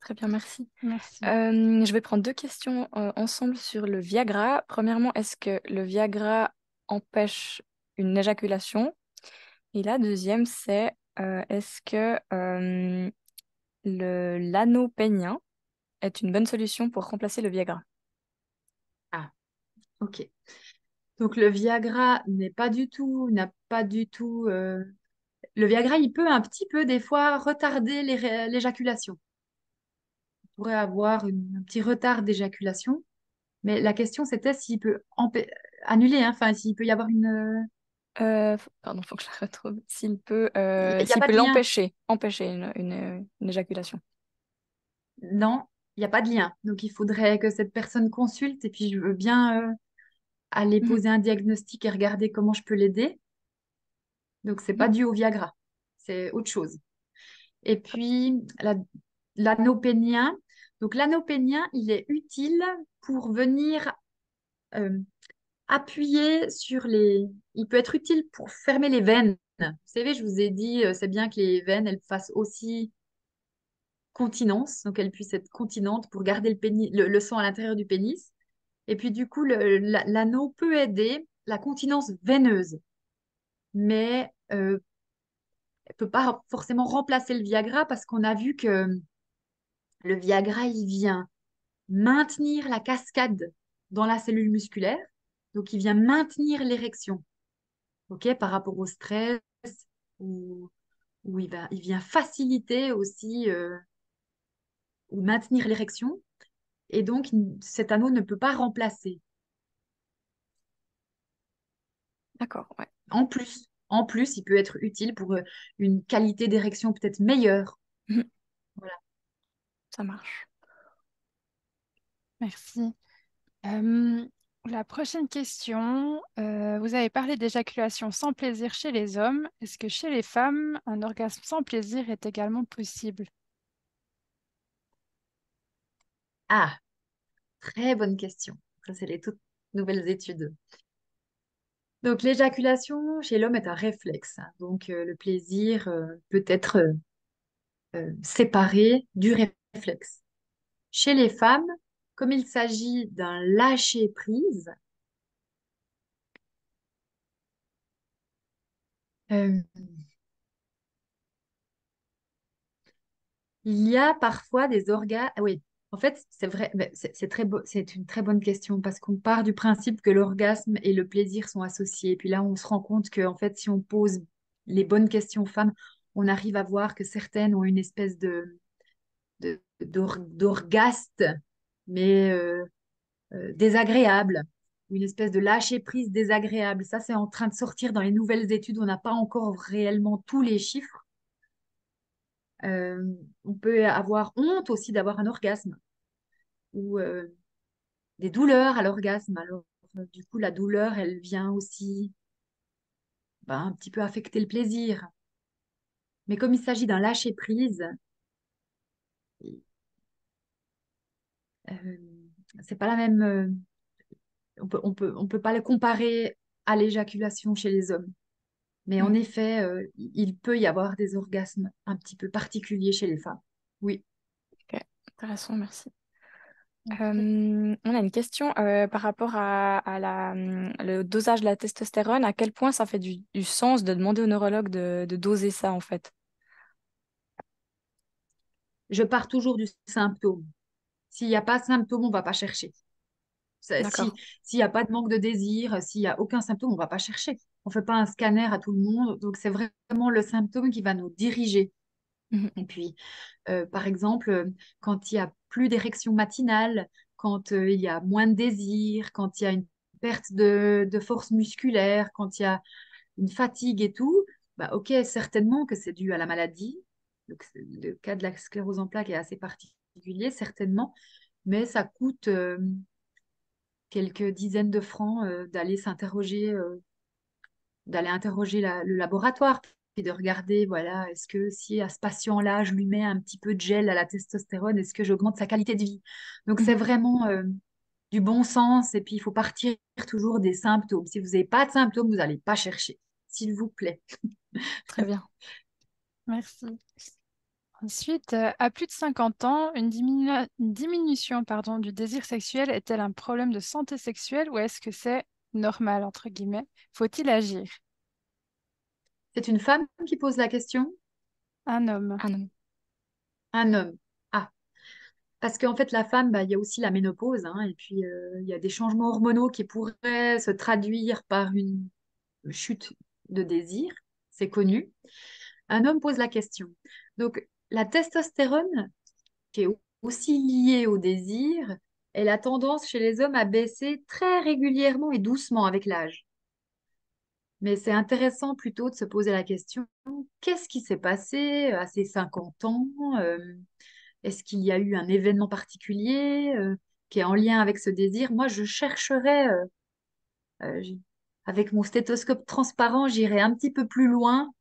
Très bien, merci. Merci. Je vais prendre deux questions ensemble sur le Viagra. Premièrement, est-ce que le Viagra empêche une éjaculation? Et la deuxième, c'est est-ce que l'anneau pénien est une bonne solution pour remplacer le Viagra? Ah, ok. Donc le Viagra n'a pas du tout. Le Viagra, il peut un petit peu des fois retarder l'éjaculation. Il pourrait avoir un petit retard d'éjaculation. Mais la question, c'était s'il peut annuler, hein, enfin, s'il peut y avoir Pardon, faut que je la retrouve. S'il peut, Il n'y a s'il pas peut de lien. empêcher une éjaculation. Non, il n'y a pas de lien. Donc, il faudrait que cette personne consulte et puis je veux bien aller Mhm. poser un diagnostic et regarder comment je peux l'aider. Donc, c'est Mhm. pas dû au Viagra, c'est autre chose. Et puis, l'anneau pénien. Donc, l'anneau pénien, il est utile pour venir euh, appuyer sur les... Il peut être utile pour fermer les veines. Vous savez, je vous ai dit, c'est bien que les veines, elles fassent aussi continence, donc elles puissent être continentes pour garder le sang à l'intérieur du pénis. Et puis, du coup, l'anneau peut aider la continence veineuse, mais elle ne peut pas forcément remplacer le Viagra parce qu'on a vu que le Viagra, il vient maintenir la cascade dans la cellule musculaire, donc il vient maintenir l'érection, ok, par rapport au stress, ou il vient faciliter aussi ou maintenir l'érection, et donc cet anneau ne peut pas remplacer. D'accord, ouais. En plus, il peut être utile pour une qualité d'érection peut-être meilleure. Mhm. Voilà. Ça marche. Merci. Euh, la prochaine question, vous avez parlé d'éjaculation sans plaisir chez les hommes. Est-ce que chez les femmes, un orgasme sans plaisir est également possible? Ah, très bonne question. Ça, c'est les toutes nouvelles études. Donc, l'éjaculation chez l'homme est un réflexe, hein. Donc, le plaisir peut être séparé du réflexe. Chez les femmes, comme il s'agit d'un lâcher-prise, euh, Il y a parfois des orgasmes. Oui, en fait, c'est vrai, mais c'est très c'est une très bonne question parce qu'on part du principe que l'orgasme et le plaisir sont associés. Et puis là, on se rend compte que, en fait, si on pose les bonnes questions aux femmes, on arrive à voir que certaines ont une espèce d'orgaste, mais désagréable, une espèce de lâcher prise désagréable. Ça, c'est en train de sortir dans les nouvelles études. On n'a pas encore réellement tous les chiffres. On peut avoir honte aussi d'avoir un orgasme ou des douleurs à l'orgasme. Alors, du coup, la douleur, elle vient aussi un petit peu affecter le plaisir. Mais comme il s'agit d'un lâcher-prise, euh, c'est pas la même. On peut pas le comparer à l'éjaculation chez les hommes. Mais en Mhm. effet, il peut y avoir des orgasmes un petit peu particuliers chez les femmes. Oui. Ok, intéressant, merci. Ok. On a une question par rapport le dosage de la testostérone. À quel point ça fait du sens de demander au neurologue de doser ça, en fait? Je pars toujours du symptôme. S'il n'y a pas de symptôme, on ne va pas chercher. D'accord. S'il n'y a pas de manque de désir, s'il n'y a aucun symptôme, on ne va pas chercher. On ne fait pas un scanner à tout le monde. Donc, c'est vraiment le symptôme qui va nous diriger. Mhm. Et puis, par exemple, quand il y a plus d'érection matinale, quand il y a moins de désir, quand il y a une perte de force musculaire, quand il y a une fatigue et tout, bah, ok, certainement que c'est dû à la maladie. Donc, le cas de la sclérose en plaques est assez particulier, certainement, mais ça coûte quelques dizaines de francs d'aller interroger le laboratoire et de regarder, voilà, est-ce que si à ce patient-là, je lui mets un petit peu de gel à la testostérone, est-ce que j'augmente sa qualité de vie? Donc, c'est Mhm. vraiment du bon sens et puis il faut partir toujours des symptômes. Si vous n'avez pas de symptômes, vous n'allez pas chercher, s'il vous plaît. Très bien. Merci. Ensuite, à plus de 50 ans, une diminution pardon, du désir sexuel est-elle un problème de santé sexuelle ou est-ce que c'est normal, entre guillemets? Faut-il agir? C'est une femme qui pose la question, Un homme. Ah non. un homme. Ah, parce qu'en fait, la femme, bah, il y a aussi la ménopause, hein, et puis il y a des changements hormonaux qui pourraient se traduire par une chute de désir, c'est connu. Un homme pose la question. Donc, la testostérone, qui est aussi liée au désir, elle a tendance chez les hommes à baisser très régulièrement et doucement avec l'âge. Mais c'est intéressant plutôt de se poser la question, qu'est-ce qui s'est passé à ces 50 ans? Est-ce qu'il y a eu un événement particulier qui est en lien avec ce désir? Moi, je chercherais, j- avec mon stéthoscope transparent, j'irais un petit peu plus loin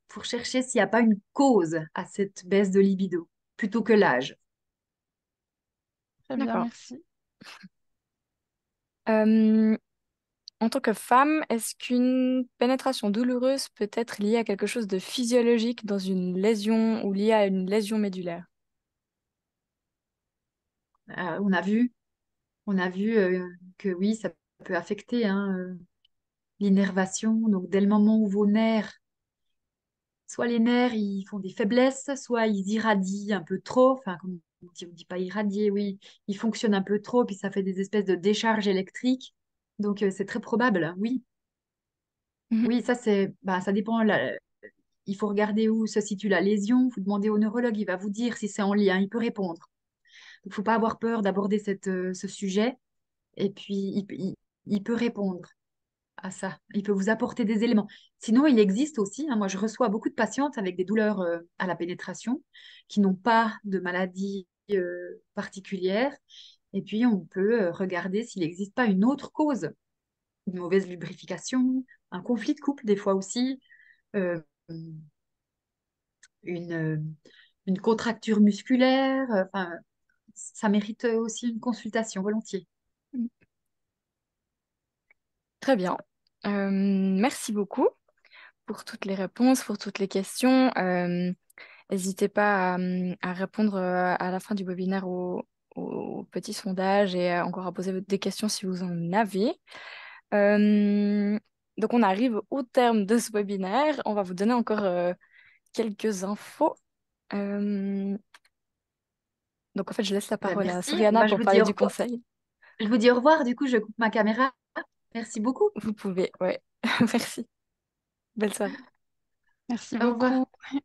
pour chercher s'il n'y a pas une cause à cette baisse de libido, plutôt que l'âge. Très bien, D'accord. merci. Euh, En tant que femme, est-ce qu'une pénétration douloureuse peut être liée à quelque chose de physiologique dans une lésion ou liée à une lésion médulaire? Euh, on a vu, on a vu que oui, ça peut affecter hein, l'innervation. Donc, dès le moment où vos nerfs, soit les nerfs, ils font des faiblesses, soit ils irradient un peu trop. Enfin, comme on dit pas irradier, oui, ils fonctionnent un peu trop, puis ça fait des espèces de décharges électriques. Donc, c'est très probable, oui. Mhm. Oui, ça dépend. Il faut regarder où se situe la lésion. Vous demandez au neurologue, il va vous dire si c'est en lien, il peut répondre. Il ne faut pas avoir peur d'aborder ce sujet. Et puis, il peut répondre à ça. Il peut vous apporter des éléments. Sinon, il existe aussi, hein, moi, je reçois beaucoup de patientes avec des douleurs à la pénétration qui n'ont pas de maladie particulière. Et puis, on peut regarder s'il n'existe pas une autre cause, une mauvaise lubrification, un conflit de couple, des fois aussi, euh, une, euh, une contracture musculaire. Enfin, ça mérite aussi une consultation volontiers. Très bien. Merci beaucoup pour toutes les réponses, pour toutes les questions. N'hésitez pas à répondre à la fin du webinaire au petit sondage et encore à poser des questions si vous en avez. Euh, donc, on arrive au terme de ce webinaire. On va vous donner encore quelques infos. Euh, Donc, en fait, je laisse la Ben, parole à merci. Soriana Moi, je pour vous dis parler au du revoir. conseil. Je vous dis au revoir. Du coup, je coupe ma caméra. Merci beaucoup. Vous pouvez, ouais. Merci. Belle soirée. Merci Au revoir. beaucoup.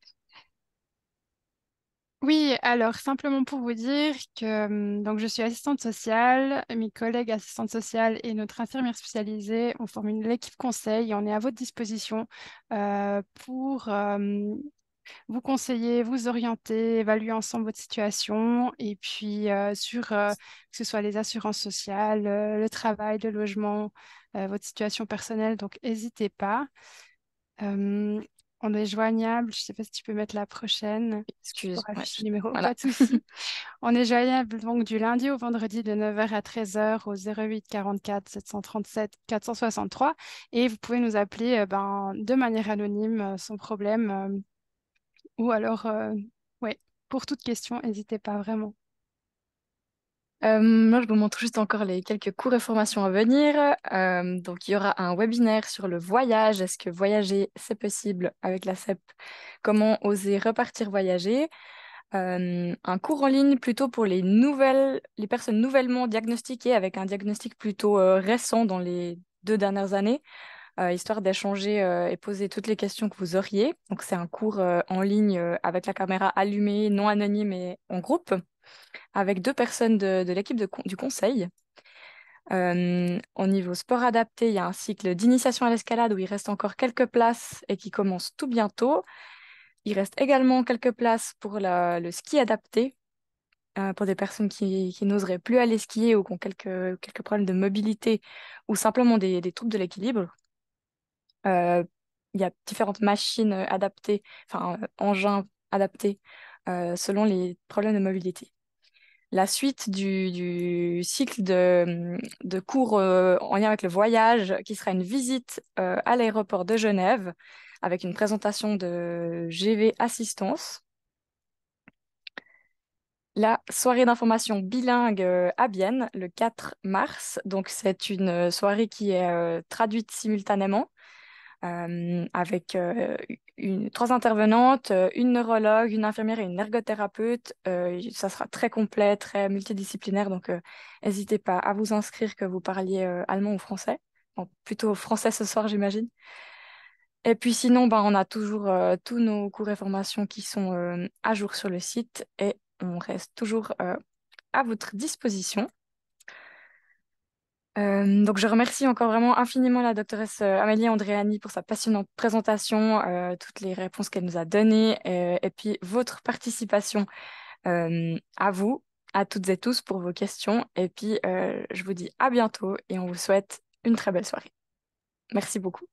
Oui, alors simplement pour vous dire que donc je suis assistante sociale, mes collègues assistantes sociales et notre infirmière spécialisée, on forme une équipe conseil et on est à votre disposition pour vous conseiller, vous orienter, évaluer ensemble votre situation et puis sur que ce soit les assurances sociales, le travail, le logement, votre situation personnelle. Donc n'hésitez pas. Euh, on est joignable. Je ne sais pas si tu peux mettre la prochaine Excuse, pour ouais, afficher le numéro. voilà. Pas de souci. On est joignable donc du lundi au vendredi de 9h à 13h au 08 44 737 463 et vous pouvez nous appeler de manière anonyme sans problème ou alors ouais, pour toute question, n'hésitez pas vraiment. Moi, je vous montre juste encore les quelques cours et formations à venir. Donc, il y aura un webinaire sur le voyage. Est-ce que voyager, c'est possible avec la CEP? Comment oser repartir voyager? Un cours en ligne plutôt pour les personnes nouvellement diagnostiquées avec un diagnostic plutôt récent dans les 2 dernières années, histoire d'échanger et poser toutes les questions que vous auriez. Donc, c'est un cours en ligne avec la caméra allumée, non anonyme et en groupe, avec 2 personnes de l'équipe du conseil. Au niveau sport adapté, il y a un cycle d'initiation à l'escalade où il reste encore quelques places et qui commence tout bientôt. Il reste également quelques places pour le ski adapté, pour des personnes qui n'oseraient plus aller skier ou qui ont quelques problèmes de mobilité ou simplement des troubles de l'équilibre. Euh, il y a différentes machines adaptées, enfin engins adaptés selon les problèmes de mobilité. La suite du cycle de cours en lien avec le voyage, qui sera une visite à l'aéroport de Genève avec une présentation de GV Assistance. La soirée d'information bilingue à Bienne, le 4 mars. Donc, c'est une soirée qui est traduite simultanément avec 3 intervenantes, une neurologue, une infirmière et une ergothérapeute. Ça sera très complet, très multidisciplinaire, donc n'hésitez pas à vous inscrire que vous parliez allemand ou français. Bon, plutôt français ce soir, j'imagine. Et puis sinon, ben, on a toujours tous nos cours et formations qui sont à jour sur le site et on reste toujours à votre disposition. Donc, je remercie encore vraiment infiniment la doctoresse Amélie Andréani pour sa passionnante présentation, toutes les réponses qu'elle nous a données, et puis votre participation à vous, à toutes et tous pour vos questions. Et puis, je vous dis à bientôt et on vous souhaite une très belle soirée. Merci beaucoup.